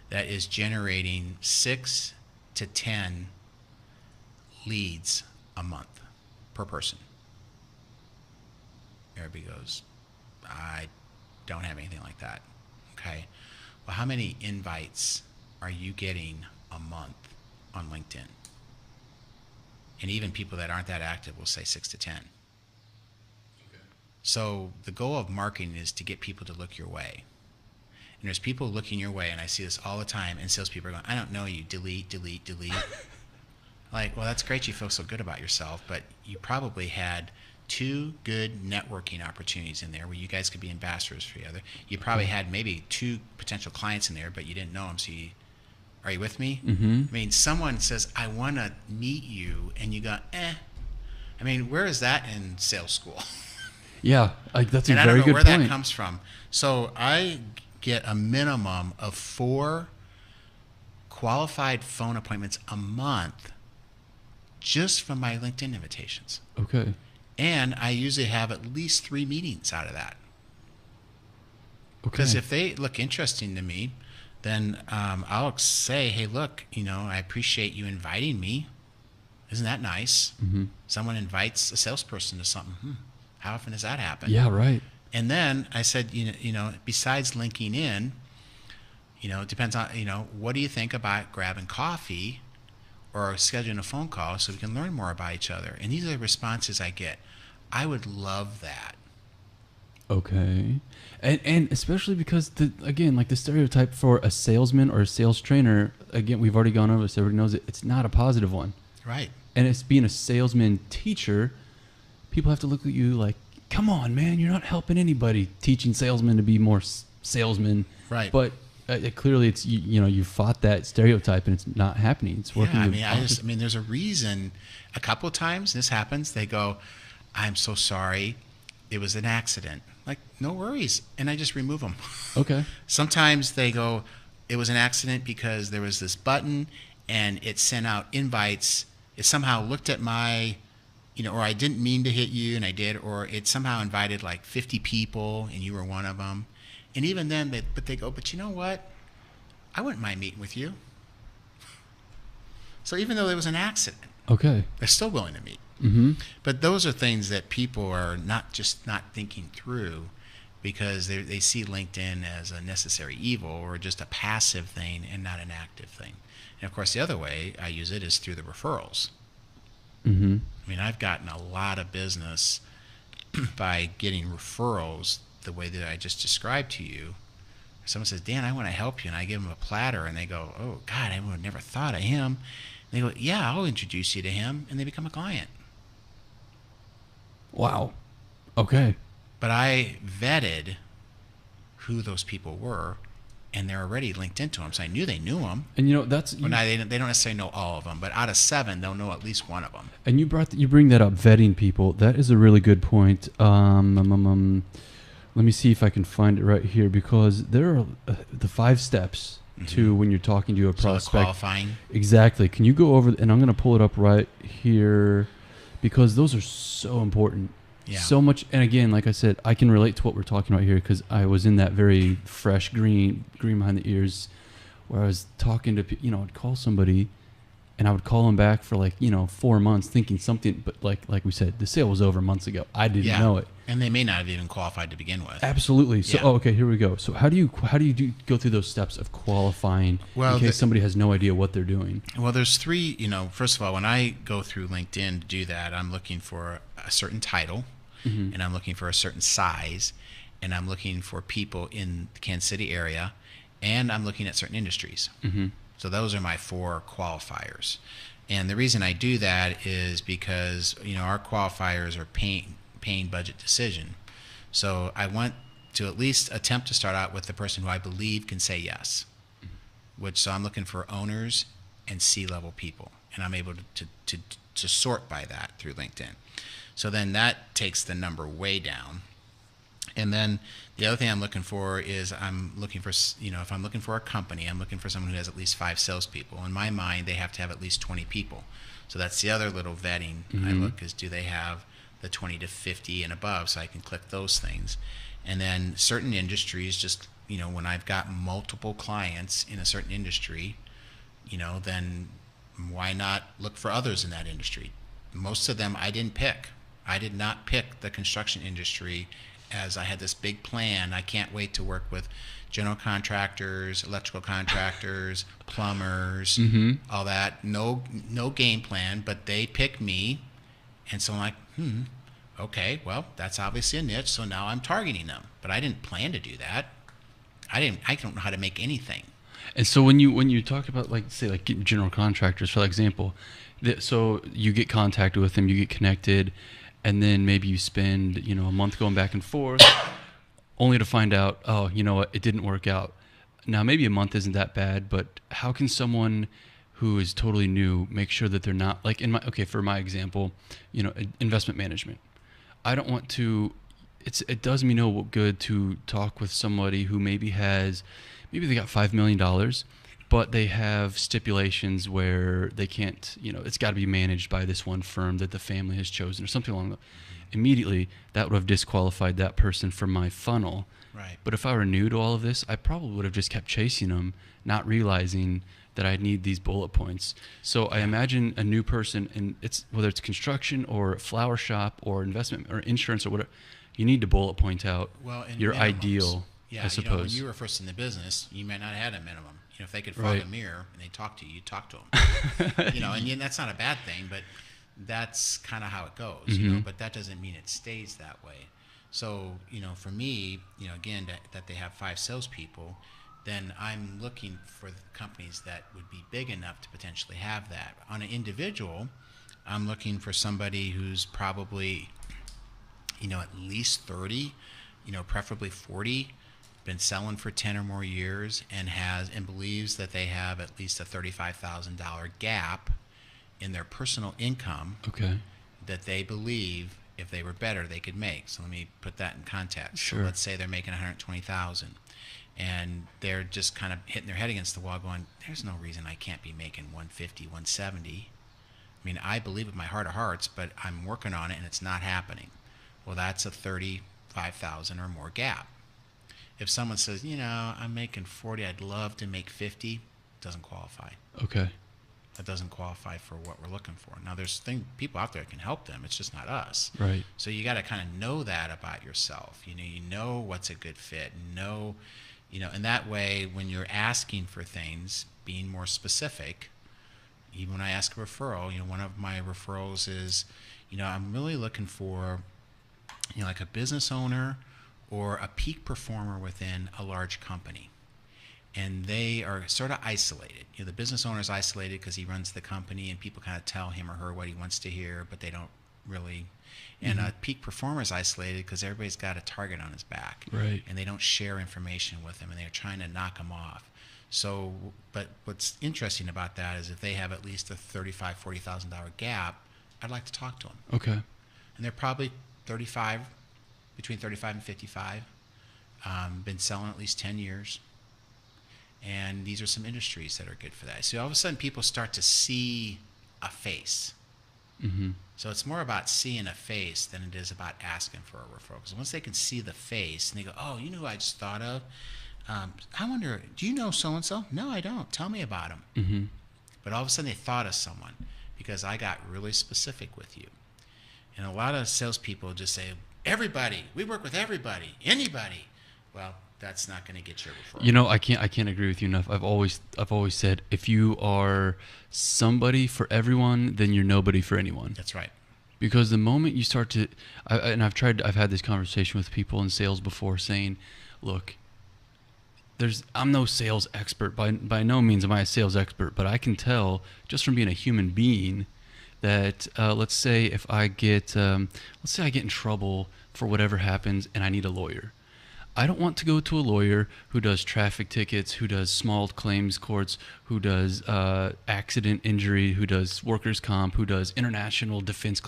that is generating 6 to 10 leads a month per person? Everybody goes, I don't have anything like that. Okay. Well, how many invites are you getting a month on LinkedIn? And even people that aren't that active will say 6 to 10. So the goal of marketing is to get people to look your way. And there's people looking your way, and I see this all the time, and salespeople are going, I don't know you, delete, delete, delete. Like, well, that's great you feel so good about yourself, but you probably had 2 good networking opportunities in there where you guys could be ambassadors for each other. You probably had maybe 2 potential clients in there, but you didn't know them. So are you with me? Mm-hmm. I mean, someone says, I want to meet you, and you go, eh. I mean, where is that in sales school? Yeah, that's a And I very don't know good where point. that comes from. So I get a minimum of 4 qualified phone appointments a month just from my LinkedIn invitations. Okay. And I usually have at least 3 meetings out of that. Okay. Because if they look interesting to me, then I'll say, hey, look, I appreciate you inviting me. Isn't that nice? Mm-hmm. Someone invites a salesperson to something. How often does that happen? Yeah, right. And then I said, besides linking in, it depends on, what do you think about grabbing coffee or scheduling a phone call so we can learn more about each other? And these are the responses I get. I would love that. Okay. And especially because, again, like the stereotype for a salesman or a sales trainer, again, we've already gone over this, everybody knows it, it's not a positive one. Right. And it's being a salesman teacher, people have to look at you like, come on, man, you're not helping anybody teaching salesmen to be more salesmen. Right. But clearly it's, you fought that stereotype and it's not happening. It's working. Yeah, I mean, there's a reason. A couple of times this happens, they go, I'm so sorry. It was an accident. Like, no worries. And I just remove them. Okay. Sometimes they go, it was an accident because there was this button and it sent out invites. It somehow looked at my, or I didn't mean to hit you and I did, or it somehow invited like 50 people and you were one of them. And even then, they go, but you know what? I wouldn't mind meeting with you. So even though there was an accident, Okay. they're still willing to meet. Mm-hmm. But those are things that people are not thinking through because they see LinkedIn as a necessary evil or just a passive thing and not an active thing. And of course, the other way I use it is through the referrals. Mm-hmm. I mean, I've gotten a lot of business by getting referrals the way that I just described to you. Someone says, Dan, I want to help you. And I give them a platter and they go, oh, God, I would have never thought of him. And they go, yeah, I'll introduce you to him. And they become a client. Wow. Okay. But I vetted who those people were, and they're already linked into them. So I knew they knew them. And that's Well, they don't necessarily know all of them, but out of 7, they'll know at least one of them. and you bring that up, vetting people. That is a really good point. Let me see if I can find it right here because there are the 5 steps to when you're talking to a So prospect. qualifying. Exactly. Can you go over? And I'm going to pull it up right here because those are so important. Yeah. So much. And again, like I said, I can relate to what we're talking about here because I was in that very fresh green behind the ears where I was talking to, I'd call somebody and I would call them back for 4 months thinking something, but like we said, the sale was over months ago. I didn't know it. And they may not have even qualified to begin with. Absolutely. So, Yeah. okay, here we go. So how do you go through those steps of qualifying in case somebody has no idea what they're doing? Well, there's 3, first of all, when I go through LinkedIn to do that, I'm looking for a certain title, and I'm looking for a certain size, and I'm looking for people in the Kansas City area, and I'm looking at certain industries. Mm-hmm. So those are my 4 qualifiers. And the reason I do that is because, our qualifiers are paying budget decision. So I want to at least attempt to start out with the person who I believe can say yes. So I'm looking for owners and C-level people. And I'm able to sort by that through LinkedIn. So then that takes the number way down. And then the other thing I'm looking for is if I'm looking for a company, I'm looking for someone who has at least 5 salespeople. In my mind, they have to have at least 20 people. So that's the other little vetting I look is, do they have the 20 to 50 and above? So I can click those things. And then certain industries, just, when I've got multiple clients in a certain industry, then why not look for others in that industry? Most of them I didn't pick. I did not pick the construction industry as I had this big plan. I can't wait to work with general contractors, electrical contractors, plumbers, all that. No game plan, but they picked me. And so I'm like, Okay, well, that's obviously a niche, so now I'm targeting them. But I didn't plan to do that. I don't know how to make anything. And so when you talk about, like, say, like general contractors, for example, so you get contacted with them, you get connected, and then maybe you spend a month going back and forth, only to find out, oh, you know what, it didn't work out. Now maybe a month isn't that bad, but how can someone who is totally new make sure that they're not, like, for my example, investment management. I don't want to. It does me no good to talk with somebody who maybe they got $5 million, but they have stipulations where they can't. It's got to be managed by this one firm that the family has chosen, or something along that. Immediately, that would have disqualified that person from my funnel. Right. But if I were new to all of this, I probably would have just kept chasing them, not realizing that I need these bullet points. So I imagine a new person, and whether it's construction or flower shop or investment or insurance or whatever, you need to bullet point out your minimums. Ideal. Yeah, I suppose. When you were first in the business, you might not have had a minimum. If they could fog Right. a mirror and they talk to you, you talk to them. And that's not a bad thing, but that's kind of how it goes. Mm-hmm. But that doesn't mean it stays that way. So, for me, again, that they have 5 salespeople, then I'm looking for the companies that would be big enough to potentially have that. On an individual, I'm looking for somebody who's probably, at least 30, preferably 40, been selling for 10 or more years, and believes that they have at least a $35,000 gap in their personal income. Okay. That they believe if they were better they could make. So let me put that in context. Sure. So let's say they're making $120,000 and they're just kind of hitting their head against the wall going, there's no reason I can't be making 150, 170. I mean, I believe with my heart of hearts, but I'm working on it and it's not happening. Well, that's a $35,000 or more gap. If someone says, I'm making 40, I'd love to make 50, doesn't qualify. Okay. That doesn't qualify for what we're looking for. Now, there's people out there that can help them. It's just not us. Right. So you got to kind of know that about yourself. You know what's a good fit. And that way, when you're asking for things, being more specific. Even when I ask a referral, one of my referrals is, I'm really looking for, like a business owner or a peak performer within a large company. And they are sort of isolated. The business owner is isolated because he runs the company and people kind of tell him or her what he wants to hear, but they don't really. And a peak performer is isolated because everybody's got a target on his back. Right. And they don't share information with him and they're trying to knock him off. So, but what's interesting about that is if they have at least a $35,000, $40,000 gap, I'd like to talk to them. Okay. And they're probably between 35 and 55, been selling at least 10 years. And these are some industries that are good for that. So all of a sudden people start to see a face. Mm-hmm. So it's more about seeing a face than it is about asking for a referral. Because once they can see the face and they go, oh, you know who I just thought of? I wonder, do you know so-and-so? No, I don't. Tell me about him. Mm-hmm. But all of a sudden they thought of someone because I got really specific with you. And a lot of salespeople just say, everybody, we work with everybody, anybody. Well, that's not going to get your referral. I can't agree with you enough. I've always said, if you are somebody for everyone, then you're nobody for anyone. That's right. Because the moment you start to, I've had this conversation with people in sales before, saying, look, I'm no sales expert. By no means am I a sales expert, but I can tell just from being a human being that let's say if I get in trouble for whatever happens and I need a lawyer. I don't want to go to a lawyer who does traffic tickets, who does small claims courts, who does accident injury, who does workers' comp, who does international defense.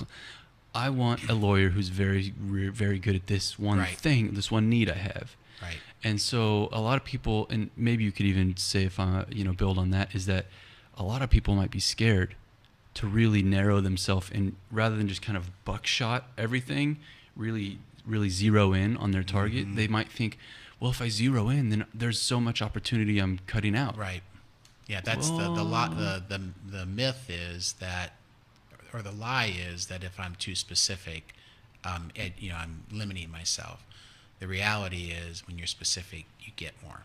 I want a lawyer who's very, very good at this one thing, this one need I have. Right. And so a lot of people, and maybe you could even say, if I build on that, is that a lot of people might be scared to really narrow themselves and rather than just kind of buckshot everything, really zero in on their target. Mm-hmm. They might think, well, if I zero in, then there's so much opportunity I'm cutting out. Right. Yeah, that's the myth is that, or the lie is that if I'm too specific, I'm limiting myself. The reality is when you're specific, you get more.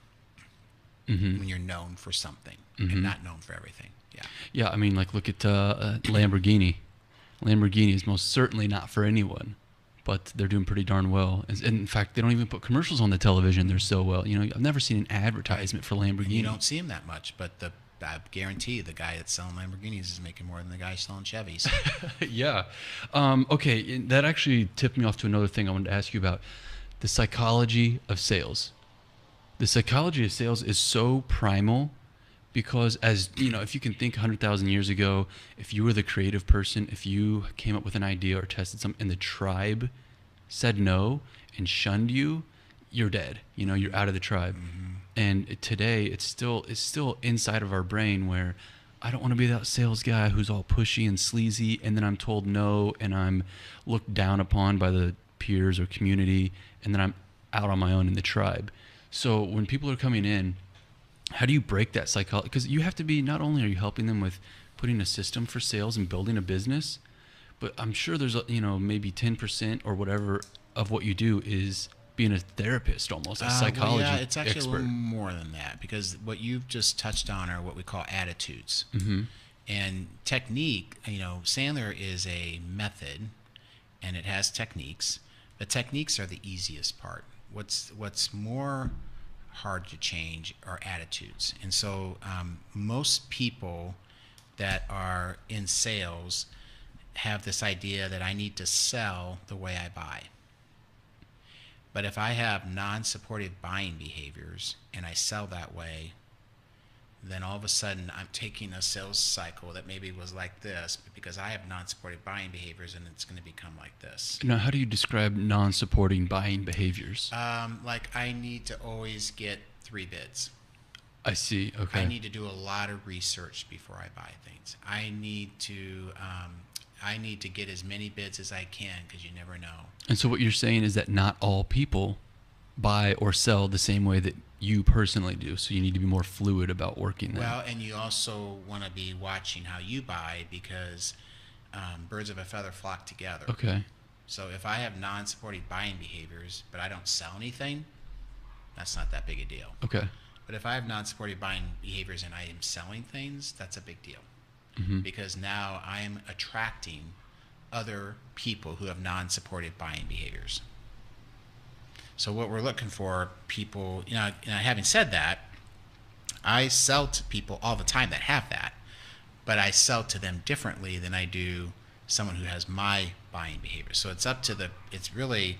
Mm-hmm. When you're known for something and not known for everything. Yeah. Yeah, I mean, like look at Lamborghini. Lamborghini is most certainly not for anyone. but they're doing pretty darn well. And in fact, they don't even put commercials on the television. They're so well. I've never seen an advertisement for Lamborghini. And you don't see them that much, but I guarantee the guy that's selling Lamborghinis is making more than the guy selling Chevys. Yeah. Okay, that actually tipped me off to another thing I wanted to ask you about: the psychology of sales. The psychology of sales is so primal. Because if you can think 100,000 years ago, if you were the creative person, if you came up with an idea or tested something and the tribe said no and shunned you, you're dead. You're out of the tribe. Mm-hmm. And today it's still inside of our brain where I don't want to be that sales guy who's all pushy and sleazy, and then I'm told no and I'm looked down upon by the peers or community, and then I'm out on my own in the tribe. So when people are coming in, how do you break that psychology? Because you have to be, not only are you helping them with putting a system for sales and building a business, but I'm sure there's maybe 10% or whatever of what you do is being a therapist, almost a psychology expert. Yeah, it's actually a little more than that, because what you've just touched on are what we call attitudes. Mm-hmm. And technique, Sandler is a method and it has techniques. The techniques are the easiest part. What's more hard to change are attitudes. And so most people that are in sales have this idea that I need to sell the way I buy. But if I have non-supportive buying behaviors and I sell that way, then all of a sudden I'm taking a sales cycle that maybe was like this, but because I have non-supportive buying behaviors, and it's going to become like this. Now, how do you describe non-supporting buying behaviors? Like I need to always get 3 bids. I see. Okay. I need to do a lot of research before I buy things. I need to get as many bids as I can, because you never know. And so what you're saying is that not all people buy or sell the same way that you personally do. So you need to be more fluid about working that. Well, and you also want to be watching how you buy, because birds of a feather flock together. Okay. So if I have non-supportive buying behaviors, but I don't sell anything, that's not that big a deal. Okay. But if I have non-supportive buying behaviors and I am selling things, that's a big deal. Mm-hmm. Because now I'm attracting other people who have non-supportive buying behaviors. So what we're looking for, people, having said that, I sell to people all the time that have that, but I sell to them differently than I do someone who has my buying behavior. So it's really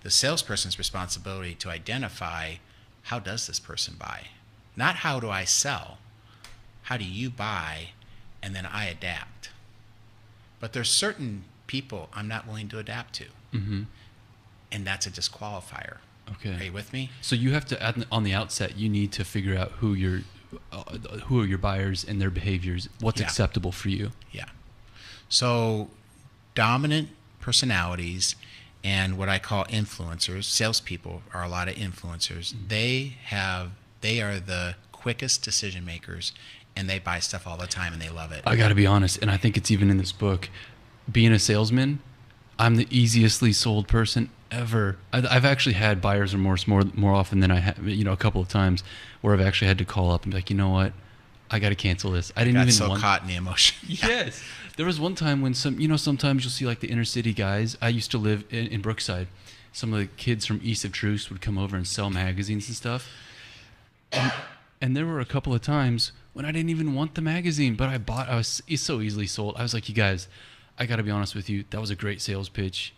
the salesperson's responsibility to identify, how does this person buy? Not how do I sell, how do you buy, and then I adapt. But there's certain people I'm not willing to adapt to. Mm-hmm. And that's a disqualifier. Okay. Are you with me? So you have to, on the outset, you need to figure out who are your buyers and their behaviors, what's acceptable for you. Yeah. So dominant personalities and what I call influencers, salespeople are a lot of influencers. Mm-hmm. They are the quickest decision makers, and they buy stuff all the time and they love it. I got to be honest, and I think it's even in this book, being a salesman, I'm the easiestly sold person ever. I've actually had buyer's remorse more often than I have, a couple of times where I've actually had to call up and be like, you know what, I got to cancel this. I didn't even want. Caught in the emotion. Yes, there was one time when sometimes you'll see like the inner city guys. I used to live in Brookside. Some of the kids from East of Truce would come over and sell magazines and stuff. And there were a couple of times when I didn't even want the magazine, but I was so easily sold. I was like, you guys, I got to be honest with you. That was a great sales pitch.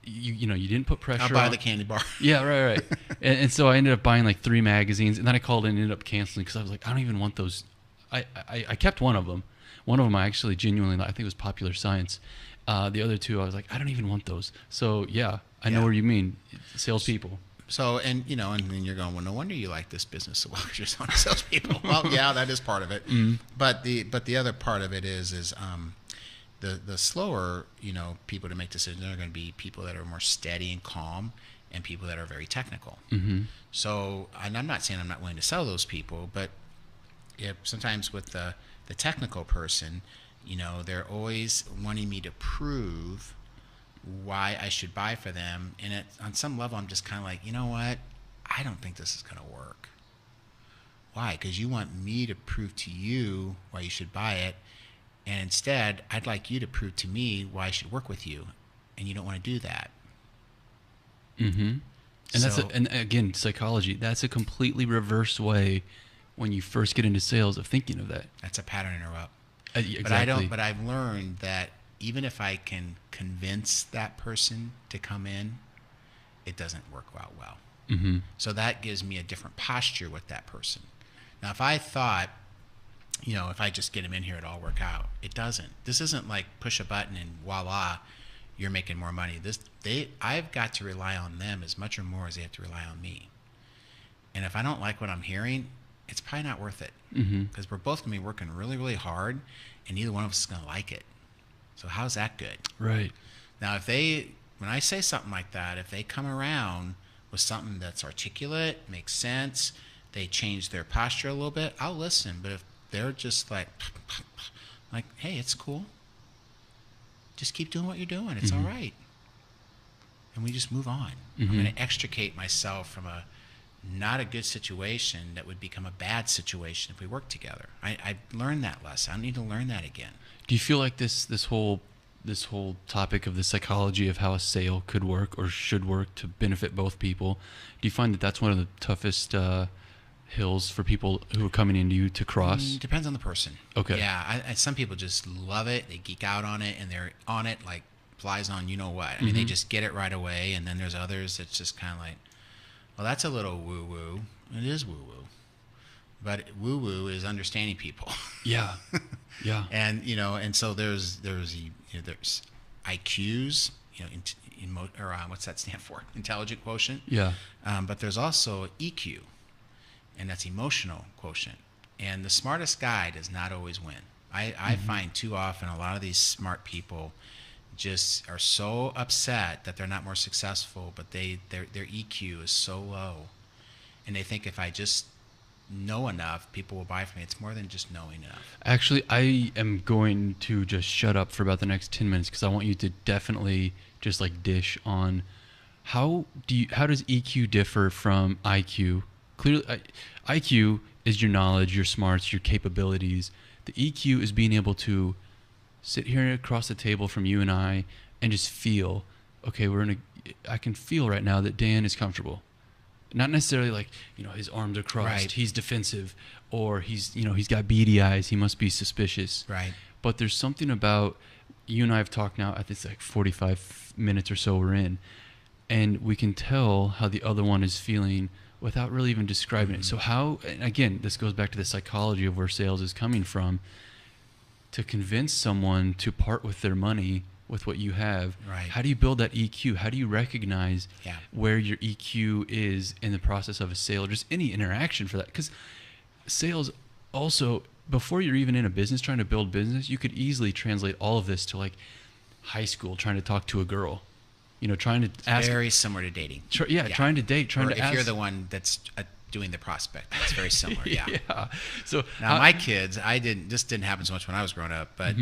You didn't put pressure on. I'll buy the candy bar. Yeah, right. and so I ended up buying like 3 magazines, and then I called and ended up canceling because I was like, I don't even want those. I kept one of them. One of them I actually genuinely, I think it was Popular Science. The other 2, I was like, I don't even want those. So yeah, I know what you mean. Salespeople. So, and then you're going, well, no wonder you like this business so well, because you're selling salespeople. Well, yeah, that is part of it. Mm-hmm. But the other part of it is the slower, people to make decisions are going to be people that are more steady and calm, and people that are very technical. Mm-hmm. So, and I'm not saying I'm not willing to sell those people, but sometimes with the technical person, they're always wanting me to prove why I should buy for them, and on some level I'm just kind of like, you know what, I don't think this is going to work. Why? Because you want me to prove to you why you should buy it, and instead I'd like you to prove to me why I should work with you, and you don't want to do that. Mm-hmm. And So and again, psychology. That's a completely reverse way when you first get into sales of thinking of that. that's a pattern interrupt. But I Exactly. don't. But I've learned that even if I can convince that person to come in, it doesn't work out well. Mm-hmm. So that gives me a different posture with that person. Now, if I thought, if I just get them in here, it'll all work out. It doesn't. This isn't like push a button and voila, you're making more money. I've got to rely on them as much or more as they have to rely on me. And if I don't like what I'm hearing, it's probably not worth it, Mm-hmm. because we're both going to be working really, really hard, and neither one of us is going to like it. So how's that good? Right. Now, when I say something like that, if they come around with something that's articulate, makes sense, they change their posture a little bit, I'll listen. But if they're just like, hey, it's cool, just keep doing what you're doing, it's all right, and we just move on. I'm going to extricate myself from not a good situation that would become a bad situation if we work together. I learned that lesson. I don't need to learn that again. Do you feel like this whole topic of the psychology of how a sale could work or should work to benefit both people, do you find that that's one of the toughest hills for people who are coming into you to cross? Depends on the person. Okay. Yeah, some people just love it. They geek out on it, and they're on it like flies on you know what. I mean, they just get it right away. And then there's others that's just kind of like, well, that's a little woo-woo. It is woo-woo. But woo-woo is understanding people. Yeah. Yeah. And, and so there's IQs, what's that stand for? Intelligent quotient. Yeah. But there's also EQ, and that's emotional quotient. And the smartest guy does not always win. I find too often a lot of these smart people just are so upset that they're not more successful, but their EQ is so low, and they think if I just know enough, people will buy from me. It's more than just knowing enough. Actually, I am going to just shut up for about the next 10 minutes because I want you to definitely just like dish on how does EQ differ from IQ? Clearly, IQ is your knowledge, your smarts, your capabilities. The EQ is being able to sit here across the table from you and I and just feel, okay, I can feel right now that Dan is comfortable. Not necessarily like, his arms are crossed, Right. He's defensive, or he's got beady eyes, he must be suspicious. Right. But there's something about, you and I have talked now, I think it's like 45 minutes or so we're in, and we can tell how the other one is feeling without really even describing it. So and again, this goes back to the psychology of where sales is coming from, to convince someone to part with their money with what you have. Right. How do you build that EQ? How do you recognize Yeah. where your EQ is in the process of a sale, or just any interaction for that? Because sales also, before you're even in a business trying to build business, you could easily translate all of this to like high school trying to talk to a girl, trying to ask. Very similar to dating. Trying to date, trying Or to if ask. you're the one that's doing the prospect, it's very similar. Yeah. Yeah. So Now my kids, this didn't happen so much when I was growing up, but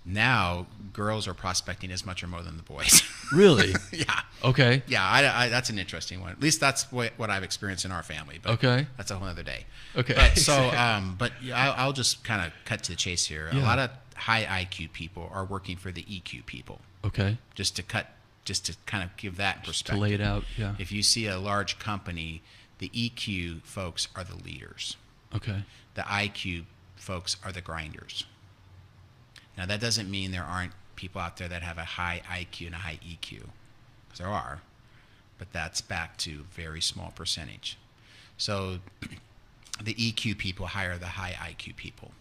now girls are prospecting as much or more than the boys. Really? Yeah. Okay. Yeah, I that's an interesting one. At least that's what I've experienced in our family. But Okay. that's a whole other day. Okay. But so, but I'll just kind of cut to the chase here. A Yeah. lot of high IQ people are working for the EQ people. Okay. Just to kind of give that To perspective. lay it out. Yeah. If you see a large company, the EQ folks are the leaders. Okay. The IQ folks are the grinders. Now, that doesn't mean there aren't people out there that have a high IQ and a high EQ, because there are, but that's back to very small percentage. So the EQ people hire the high IQ people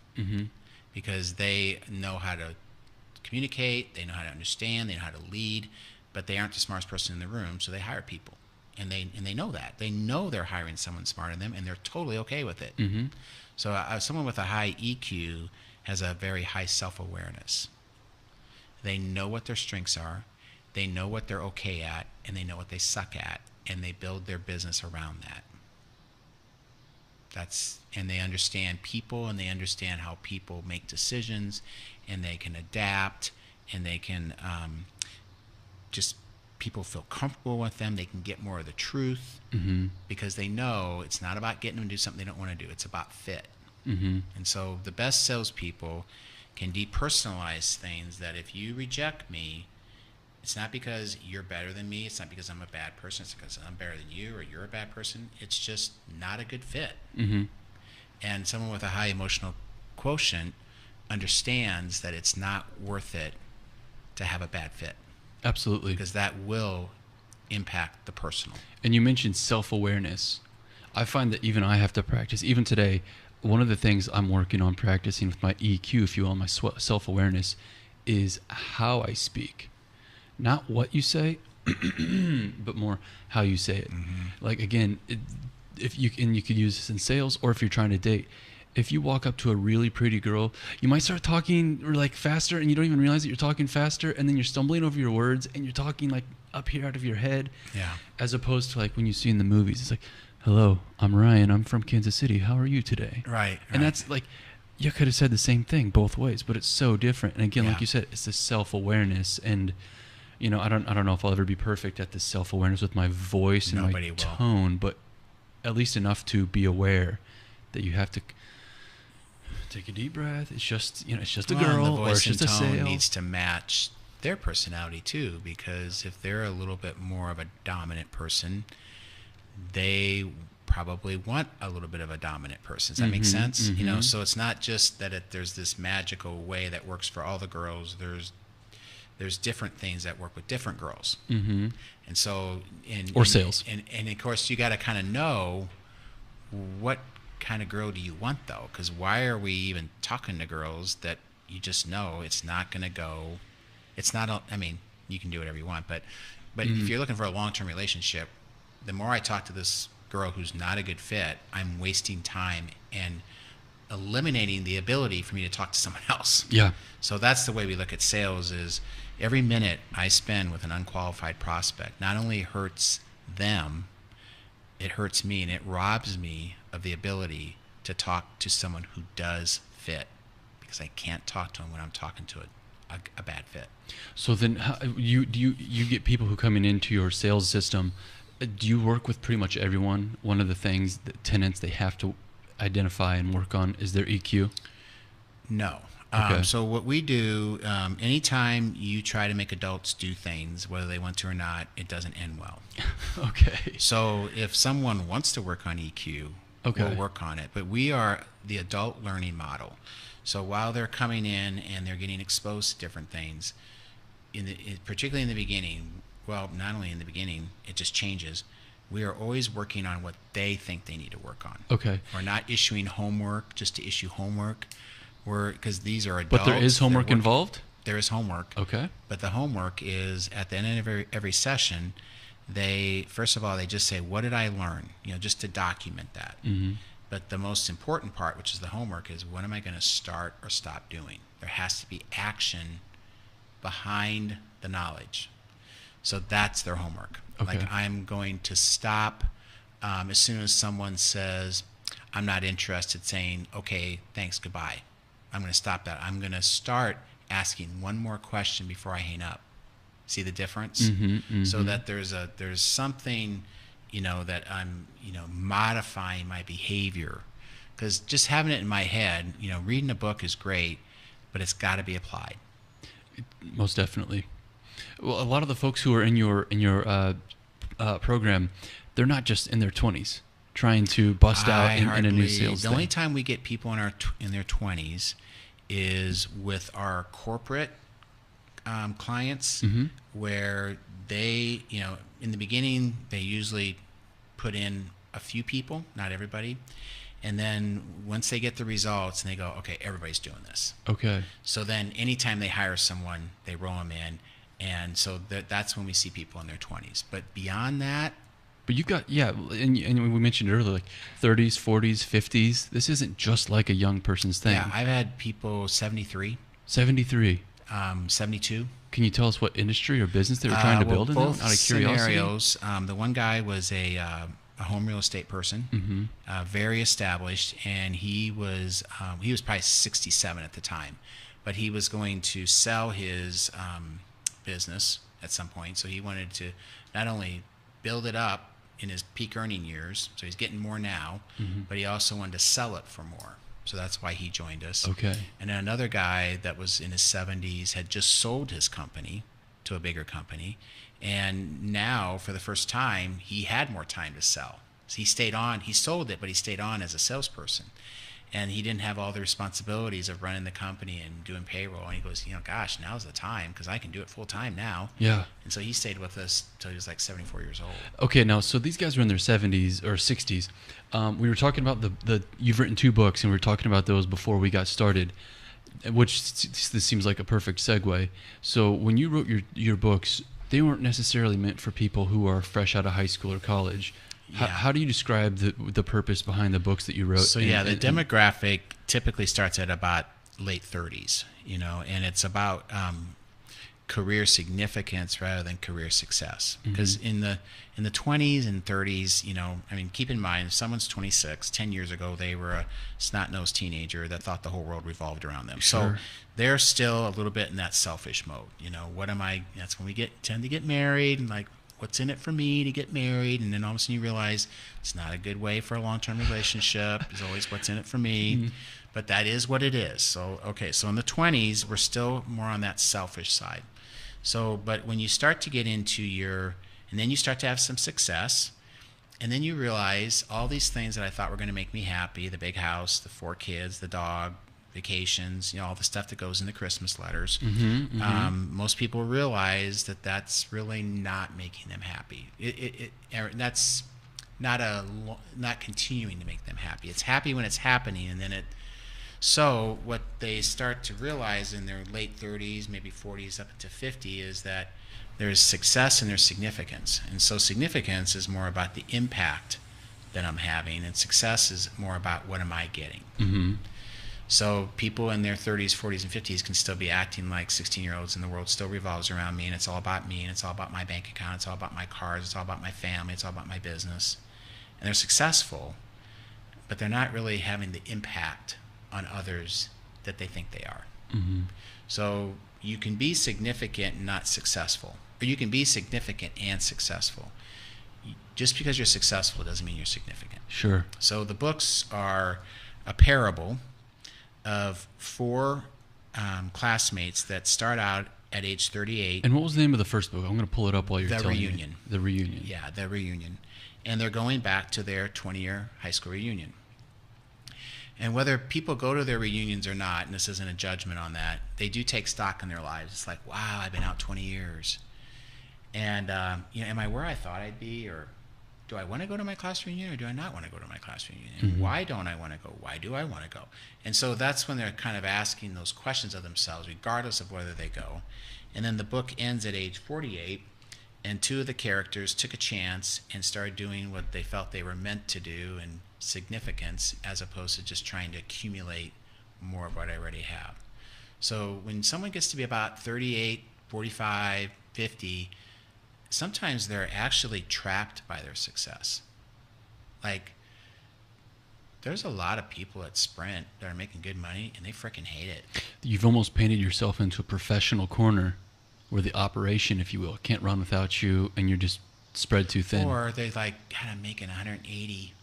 because they know how to communicate, they know how to understand, they know how to lead, but they aren't the smartest person in the room, so they hire people. And they know that. They know they're hiring someone smarter than them, and they're totally okay with it. So someone with a high EQ has a very high self-awareness. They know what their strengths are, they know what they're okay at, and they know what they suck at, and they build their business around that. And they understand people, and they understand how people make decisions, and they can adapt, and they can people feel comfortable with them. They can get more of the truth because they know it's not about getting them to do something they don't want to do. It's about fit. And so the best salespeople can depersonalize things that if you reject me, It's not because you're better than me. It's not because I'm a bad person. It's because I'm better than you or you're a bad person. It's just not a good fit. Mm-hmm. And someone with a high emotional quotient understands that it's not worth it to have a bad fit, Absolutely. because that will impact the personal. And you mentioned self-awareness. I find that even I have to practice. Even today, one of the things I'm working on practicing with my EQ, if you will, my self-awareness, is how I speak. Not what you say, but more how you say it. Mm-hmm. Like, again, if you and you could use this in sales, or if you're trying to date. If you walk up to a really pretty girl, you might start talking like faster, and you don't even realize that you're talking faster, and then you're stumbling over your words, and you're talking like up here out of your head. Yeah. As opposed to like when you see in the movies, it's like, "Hello, I'm Ryan. I'm from Kansas City. How are you today?" Right. And that's like, you could have said the same thing both ways, but it's so different. And again, Yeah. like you said, it's this self-awareness. And you know, I don't know if I'll ever be perfect at this self-awareness with my voice and Nobody my will. tone, but at least enough to be aware that you have to take a deep breath. It's just, you know, it's just a Well, and girl, the voice or it's just and a tone sale. needs to match their personality too, because if they're a little bit more of a dominant person, they probably want a little bit of a dominant person. Does that make sense? You know, so it's not just that there's this magical way that works for all the girls. There's different things that work with different girls. Mm-hmm. And so Or sales. And of course you got to kind of know what kind of girl do you want, though, because why are we even talking to girls that you just know it's not going to go, it's not, I mean, you can do whatever you want, but if you're looking for a long-term relationship, the more I talk to this girl who's not a good fit, I'm wasting time and eliminating the ability for me to talk to someone else. Yeah. So that's the way we look at sales. Is every minute I spend with an unqualified prospect not only hurts them, it hurts me, and it robs me of the ability to talk to someone who does fit, because I can't talk to them when I'm talking to a bad fit. So then, how, you get people who coming into your sales system? Do you work with pretty much everyone? One of the things, the tenets they have to identify and work on is their EQ. No. Okay. So what we do, anytime you try to make adults do things, whether they want to or not, it doesn't end well. Okay. So if someone wants to work on EQ, Okay. we'll work on it. But we are the adult learning model. So while they're coming in and they're getting exposed to different things, particularly in the beginning, well, not only in the beginning, it just changes. We are always working on what they think they need to work on. Okay. We're not issuing homework just to issue homework. Because these are adults. But there is homework involved? There is homework. Okay. But the homework is at the end of every session, first of all, they just say, what did I learn? You know, just to document that. Mm-hmm. But the most important part, which is the homework, is what am I going to start or stop doing? There has to be action behind the knowledge. So that's their homework. Okay. Like, I'm going to stop as soon as someone says, I'm not interested, saying, okay, thanks, goodbye. I'm going to stop that. I'm going to start asking one more question before I hang up. See the difference? So that there's something, you know, that I'm, you know, modifying my behavior. Because just having it in my head, you know, reading a book is great, but it's got to be applied. Most definitely. Well, a lot of the folks who are in your program, they're not just in their 20s trying to bust out in a new sales The thing. only time we get people in their 20s is with our corporate clients, where they, you know, in the beginning, they usually put in a few people, not everybody. And then once they get the results and they go, okay, everybody's doing this. Okay. So then anytime they hire someone, they roll them in. And so that's when we see people in their 20s. But beyond that, But you got, yeah, and we mentioned earlier, like 30s, 40s, 50s. This isn't just like a young person's thing. yeah, I've had people 73, 73. 72. Can you tell us what industry or business they were trying to build in that, both out of curiosity? scenarios. The one guy was a home real estate person, very established, and he was probably 67 at the time, but he was going to sell his business at some point. So he wanted to not only build it up in his peak earning years, so he's getting more now, but he also wanted to sell it for more. So that's why he joined us. Okay. And then another guy that was in his 70s had just sold his company, to a bigger company. And now, for the first time, he had more time to sell. So he stayed on. He sold it, but he stayed on as a salesperson. And he didn't have all the responsibilities of running the company and doing payroll. And he goes, gosh, now's the time because I can do it full time now. Yeah. And so he stayed with us until he was like 74 years old. Okay, now, so these guys are in their 70s or 60s. We were talking about you've written 2 books, and we were talking about those before we got started, which this seems like a perfect segue. So when you wrote your books, they weren't necessarily meant for people who are fresh out of high school or college. Yeah. How do you describe the purpose behind the books that you wrote? So the demographic typically starts at about late 30s, and it's about career significance rather than career success. Because in the 20s and 30s, keep in mind, if someone's 26, 10 years ago, they were a snot-nosed teenager that thought the whole world revolved around them. Sure. So they're still a little bit in that selfish mode. What am I? That's when we tend to get married and like, what's in it for me to get married? And then all of a sudden you realize it's not a good way for a long-term relationship. There's always what's in it for me. But that is what it is. So, so in the 20s, we're still more on that selfish side. So, but when you start to get into and then you start to have some success, and then you realize all these things that I thought were going to make me happy, the big house, the 4 kids, the dog, vacations, all the stuff that goes in the Christmas letters. Most people realize that that's really not making them happy. That's not continuing to make them happy. It's happy when it's happening, and then So what they start to realize in their late 30s, maybe 40s, up into 50, is that there's success and there's significance. And so significance is more about the impact that I'm having, and success is more about what am I getting. So people in their 30s, 40s, and 50s can still be acting like 16-year-olds, and the world still revolves around me, and it's all about me, and it's all about my bank account, it's all about my cars, it's all about my family, it's all about my business. And they're successful, but they're not really having the impact on others that they think they are. So you can be significant and not successful, or you can be significant and successful. Just because you're successful doesn't mean you're significant. Sure. So the books are a parable of 4 classmates that start out at age 38. And what was the name of the first book? I'm going to pull it up while you're telling me. The Reunion. Yeah, The Reunion. And they're going back to their 20-year high school reunion. And whether people go to their reunions or not, and this isn't a judgment on that, they do take stock in their lives. It's like, wow, I've been out 20 years. And, am I where I thought I'd be? Or do I want to go to my class reunion, or do I not want to go to my class reunion? And why don't I want to go? Why do I want to go? And so that's when they're kind of asking those questions of themselves, regardless of whether they go. And then the book ends at age 48, and 2 of the characters took a chance and started doing what they felt they were meant to do, and significance, as opposed to just trying to accumulate more of what I already have. So when someone gets to be about 38, 45, 50, sometimes they're actually trapped by their success. Like, there's a lot of people at Sprint that are making good money, and they freaking hate it. You've almost painted yourself into a professional corner where the operation, if you will, can't run without you, and you're just spread too thin. Or they're like, God, I'm making 180.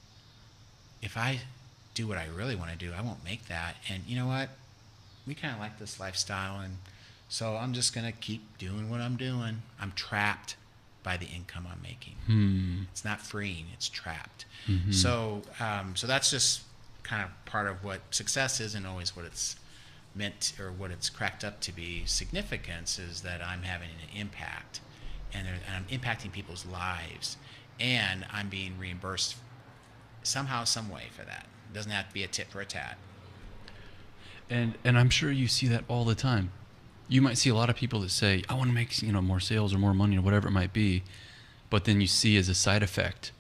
If I do what I really want to do, I won't make that. And you know what? We kind of like this lifestyle, and so I'm just going to keep doing what I'm doing. I'm trapped by the income I'm making. It's not freeing, it's trapped. So that's just kind of part of what success isn't always what it's meant or what it's cracked up to be. Significance is that I'm having an impact, and I'm impacting people's lives, and I'm being reimbursed somehow, some way for that. It doesn't have to be a tit for a tat. And I'm sure you see that all the time. You might see a lot of people that say, I want to make more sales or more money or whatever it might be, but then you see as a side effect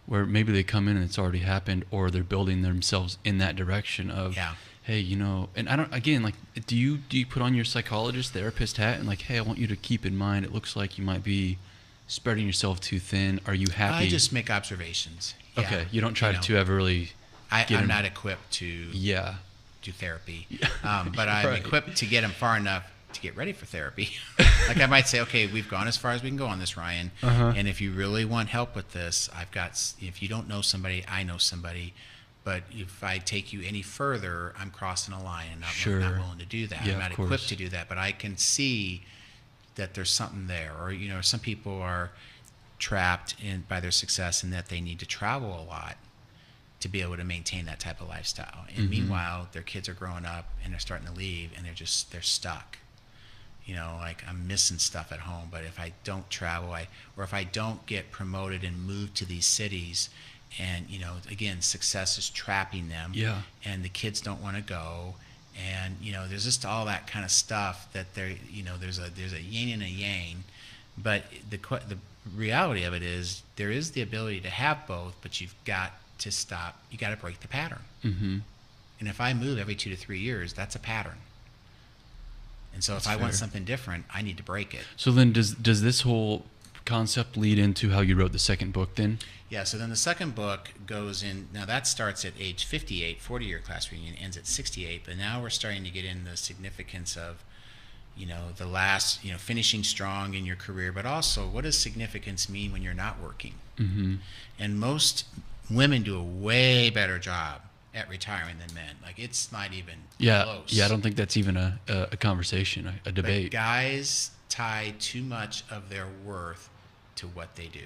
where maybe they come in and it's already happened, or they're building themselves in that direction of, hey, and I don't, again, like, do you put on your psychologist, therapist hat and like, hey, I want you to keep in mind, it looks like you might be spreading yourself too thin. Are you happy? I just make observations. Okay, you don't try to ever really. I'm not equipped to do therapy, but I'm equipped to get them far enough to get ready for therapy. Like I might say, okay, we've gone as far as we can go on this, Ryan. And if you really want help with this, if you don't know somebody, I know somebody. But if I take you any further, I'm crossing a line, and I'm not willing to do that. I'm not equipped to do that, but I can see that there's something there, or some people are trapped in by their success and that they need to travel a lot to be able to maintain that type of lifestyle. And meanwhile, their kids are growing up and they're starting to leave, and they're stuck. Like, I'm missing stuff at home, but if I don't travel, or if I don't get promoted and move to these cities, and again, success is trapping them. Yeah. And the kids don't want to go, and there's just all that kind of stuff that there's a yin and a yang, but the reality of it is there is the ability to have both, but you've got to stop. You got to break the pattern. And if I move every 2 to 3 years, that's a pattern. And so if I want something different, I need to break it. So then does this whole concept lead into how you wrote the second book then? Yeah, so then the second book goes in. Now that starts at age 58, 40-year class reunion, ends at 68, but now we're starting to get in the significance of, the last, finishing strong in your career, but also what does significance mean when you're not working? And most women do a way better job at retiring than men. Like, it's not even close. Yeah, I don't think that's even a conversation, a debate. But guys tie too much of their worth to what they do.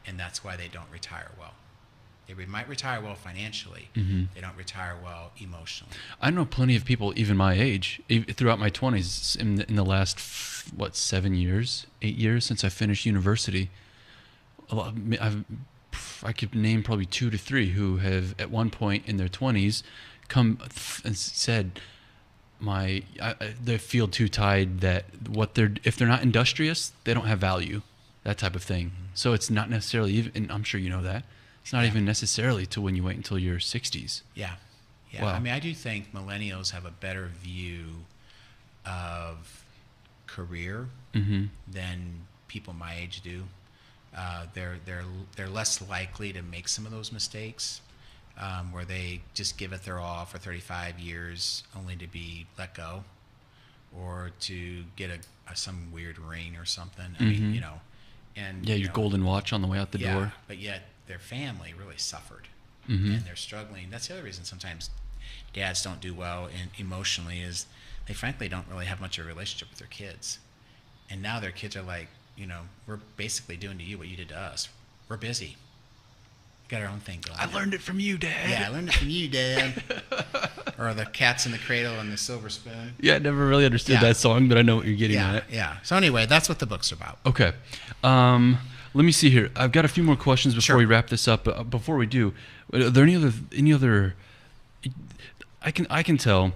And that's why they don't retire well. They might retire well financially. They don't retire well emotionally. I know plenty of people, even my age, throughout my 20s, in the last, 7 years, 8 years since I finished university, I could name probably 2 to 3 who have at one point in their 20s come and said, they feel too tied that if they're not industrious, they don't have value, that type of thing. So it's not necessarily even, and I'm sure you know that, it's not even necessarily till when you wait until your 60s. Yeah. Wow. I mean, I do think millennials have a better view of career than people my age do. They're less likely to make some of those mistakes, where they just give it their all for 35 years only to be let go, or to get some weird ring or something. I mean, and your golden watch on the way out the door. But yet their family really suffered, and they're struggling. That's the other reason sometimes dads don't do well emotionally, is they frankly don't really have much of a relationship with their kids, and now their kids are like, we're basically doing to you what you did to us. We're busy. We got our own thing going. I learned it from you, Dad. Yeah, I learned it from you, Dad. Or the Cats in the Cradle and the Silver Spoon. Yeah, I never really understood that song, but I know what you're getting at. Yeah. So anyway, that's what the book's about. Okay. Let me see here. I've got a few more questions before we wrap this up. But before we do, are there any other? I can tell,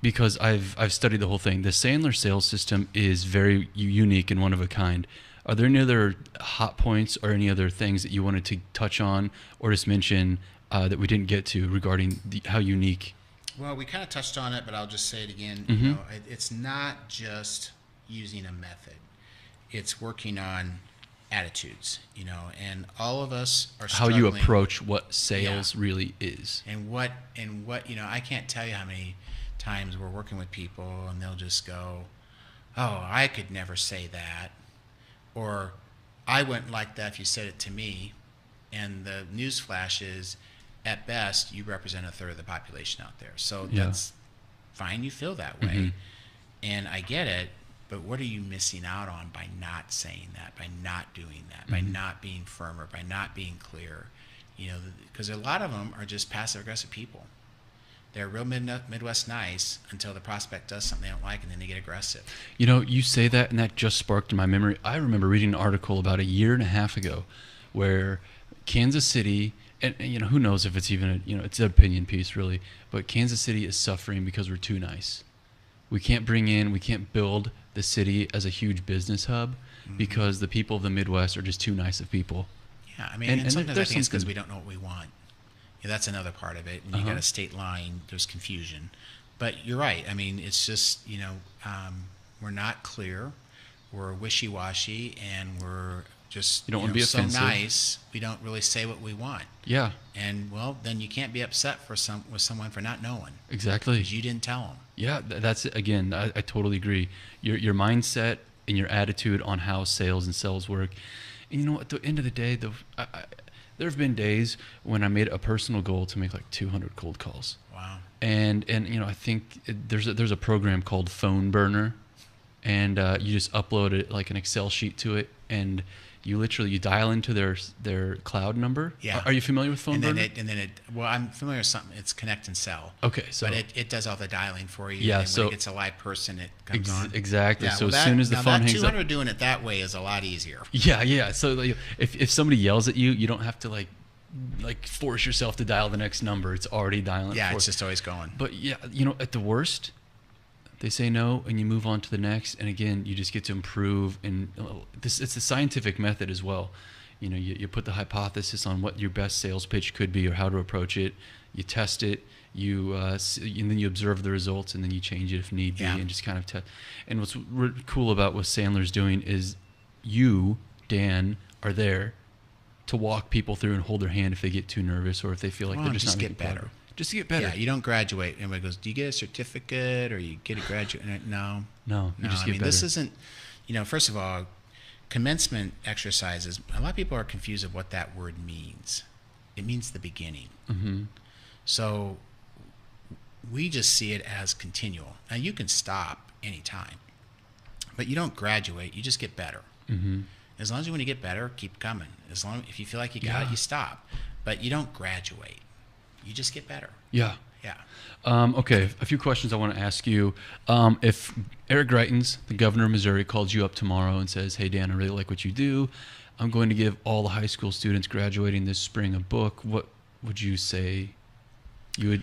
because I've studied the whole thing. The Sandler sales system is very unique and one of a kind. Are there any other hot points or any other things that you wanted to touch on or just mention that we didn't get to regarding how unique? Well, we kind of touched on it, but I'll just say it again. It's not just using a method. It's working on attitudes, and all of us are struggling. How you approach what sales really is. And what I can't tell you how many times we're working with people and they'll just go, "Oh, I could never say that," or "I wouldn't like that if you said it to me." And the news flash is, at best, you represent a third of the population out there. So that's fine. You feel that way, and I get it. But what are you missing out on by not saying that, by not doing that, by not being firmer, by not being clear? Because a lot of them are just passive aggressive people. They're real Midwest nice until the prospect does something they don't like, and then they get aggressive. You say that, and that just sparked in my memory. I remember reading an article about 1.5 years ago where Kansas City, and who knows if it's even it's an opinion piece really, but Kansas City is suffering because we're too nice. We can't build the city as a huge business hub because the people of the Midwest are just too nice of people. Yeah, I mean, and sometimes I think it's because we don't know what we want. That's another part of it. And you got a state line, there's confusion. But you're right. I mean, it's just, we're not clear, we're wishy-washy, and we're just you don't want to be so offensive. nice, we don't really say what we want. Yeah. And, well, then you can't be upset with someone for not knowing. Exactly. Because you didn't tell them. Yeah, that's again, I totally agree. Your mindset and your attitude on how sales and sales work. And at the end of the day, there have been days when I made a personal goal to make like 200 cold calls. Wow. And I think there's a program called Phone Burner, and you just upload it like an Excel sheet to it, and you dial into their cloud number. Yeah. Are you familiar with phone burner? Well, I'm familiar with something. It's connect and sell. Okay, so but it does all the dialing for you. Yeah, and so when it gets a live person, it comes on. Exactly. Yeah, so well, as soon as the phone that hangs up, 200 doing it that way is a lot easier. yeah. So like, if somebody yells at you, you don't have to like force yourself to dial the next number. It's already dialing. Yeah, it's just always going. But yeah, at the worst, they say no, and you move on to the next. And again, you just get to improve. And it's a scientific method as well. You put the hypothesis on what your best sales pitch could be or how to approach it. You test it. And then you observe the results, and then you change it if need be, and just kind of test. And what's cool about what Sandler's doing is, you, Dan, are there to walk people through and hold their hand if they get too nervous or if they feel like they're just not making better. progress. Just to get better. Yeah, you don't graduate. Everybody goes, "Do you get a certificate or you get a graduate?" No. You just get better. This isn't. First of all, commencement exercises. A lot of people are confused of what that word means. It means the beginning. Mm-hmm. So we just see it as continual. Now you can stop anytime, but you don't graduate. You just get better. Mm-hmm. As long as you want to get better, keep coming. If you feel like you got it, you stop. But you don't graduate. You just get better. Yeah. Yeah. Okay, a few questions I want to ask you. If Eric Greitens, the governor of Missouri, called you up tomorrow and says, "Hey, Dan, I really like what you do. I'm going to give all the high school students graduating this spring a book," what would you say?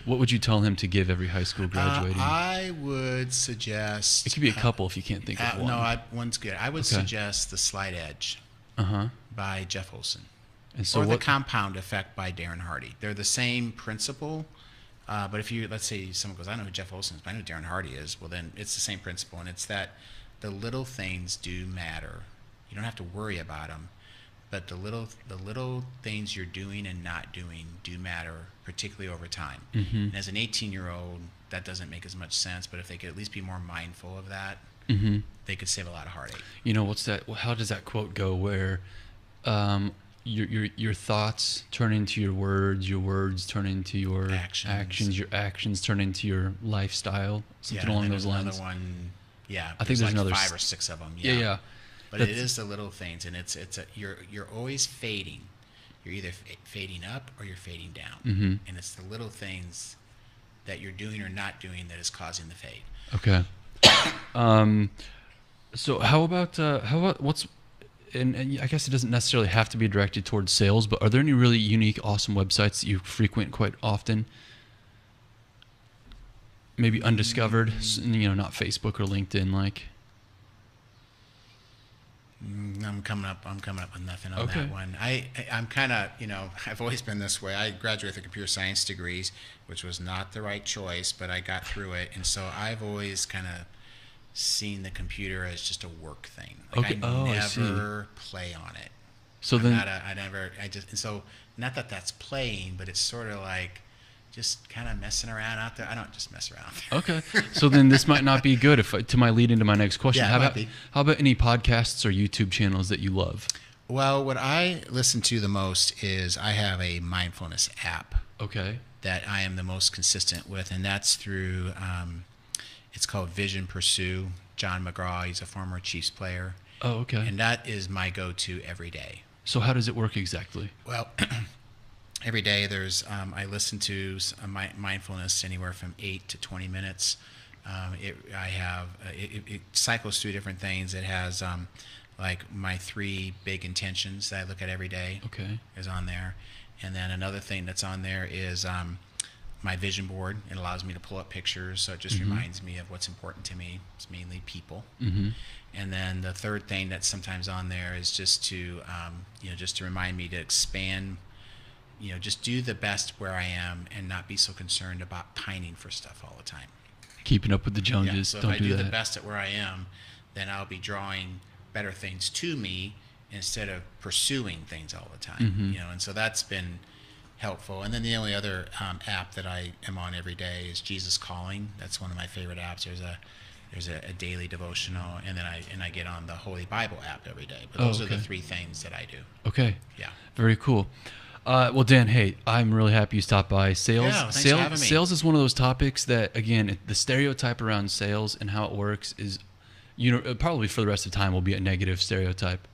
What would you tell him to give every high school graduating? I would suggest... It could be a couple if you can't think of one. No, one's good. I would suggest The Slight Edge by Jeff Olson. And so or The Compound Effect by Darren Hardy. They're the same principle, but if let's say someone goes, "I don't know who Jeff Olson is, but I know who Darren Hardy is," well then it's the same principle, and it's that the little things do matter. You don't have to worry about them, but the little things you're doing and not doing do matter, particularly over time. Mm-hmm. And as an 18-year-old, that doesn't make as much sense, but if they could at least be more mindful of that, they could save a lot of heartache. What's that? How does that quote go? Where your thoughts turn into your words turn into your actions, your actions turn into your lifestyle, something along those lines. Another one, I think there's another 5 or 6 of them. Yeah. But it is the little things, and you're always fading. You're either fading up or you're fading down, and it's the little things that you're doing or not doing that is causing the fade. Okay. So how about what's and I guess it doesn't necessarily have to be directed towards sales, but are there any really unique, awesome websites that you frequent quite often? Maybe undiscovered, not Facebook or LinkedIn, like. I'm coming up with nothing on that one. I'm kind of, I've always been this way. I graduated with computer science degrees, which was not the right choice, but I got through it, and so I've always kind of seen the computer as just a work thing. Like I never play on it. So so not that that's playing, but it's sort of like just kind of messing around out there. I don't just mess around there. Okay. So then this might not be good to my lead into my next question. Yeah, how about any podcasts or YouTube channels that you love? Well, what I listen to the most is I have a mindfulness app. Okay. That I am the most consistent with, and that's through it's called Vision Pursue. John McGraw, he's a former Chiefs player. Oh, okay. And that is my go-to every day. So how does it work exactly? Well, every day there's I listen to mindfulness anywhere from 8 to 20 minutes. It cycles through different things. It has like my 3 big intentions that I look at every day. Okay. Is on there, and then another thing that's on there is my vision board. It allows me to pull up pictures, so it just reminds me of what's important to me. It's mainly people. And then the third thing that's sometimes on there is just to just to remind me to expand. Just do the best where I am and not be so concerned about pining for stuff all the time. Keeping up with the Joneses. So Don't if I do that. the best at where I am, then I'll be drawing better things to me instead of pursuing things all the time. And so that's been helpful. And then the only other app that I am on every day is Jesus Calling. That's one of my favorite apps. There's a daily devotional, and then I get on the Holy Bible app every day. But those are the 3 things that I do. Okay. Yeah. Very cool. Well, Dan, hey, I'm really happy you stopped by. Sales, thanks for having me. Sales is one of those topics that, again, the stereotype around sales and how it works probably for the rest of the time will be a negative stereotype.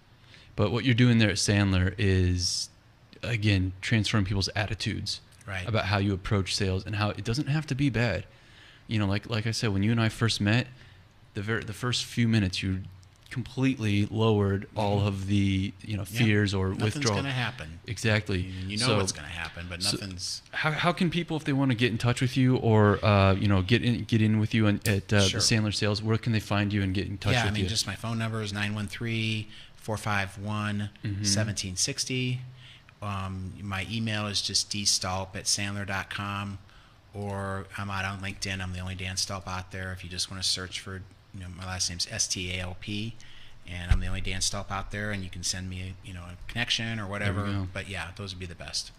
But what you're doing there at Sandler is, again, transferring people's attitudes Right. about how you approach sales and how it doesn't have to be bad. Like I said, when you and I first met, the first few minutes you completely lowered all of the fears or Nothing's withdrawal. going to happen. Exactly. You know what's going to happen, but nothing's. How can people, if they want to get in touch with you or get in with you at the Sandler Sales, where can they find you and get in touch with you? Yeah, just my phone number is 913-451-1760. My email is just dstalp@sandler.com, or I'm out on LinkedIn. I'm the only Dan Stalp out there. If you just want to search for, my last name's Stalp, and I'm the only Dan Stalp out there, and you can send me a connection or whatever. But yeah, those would be the best.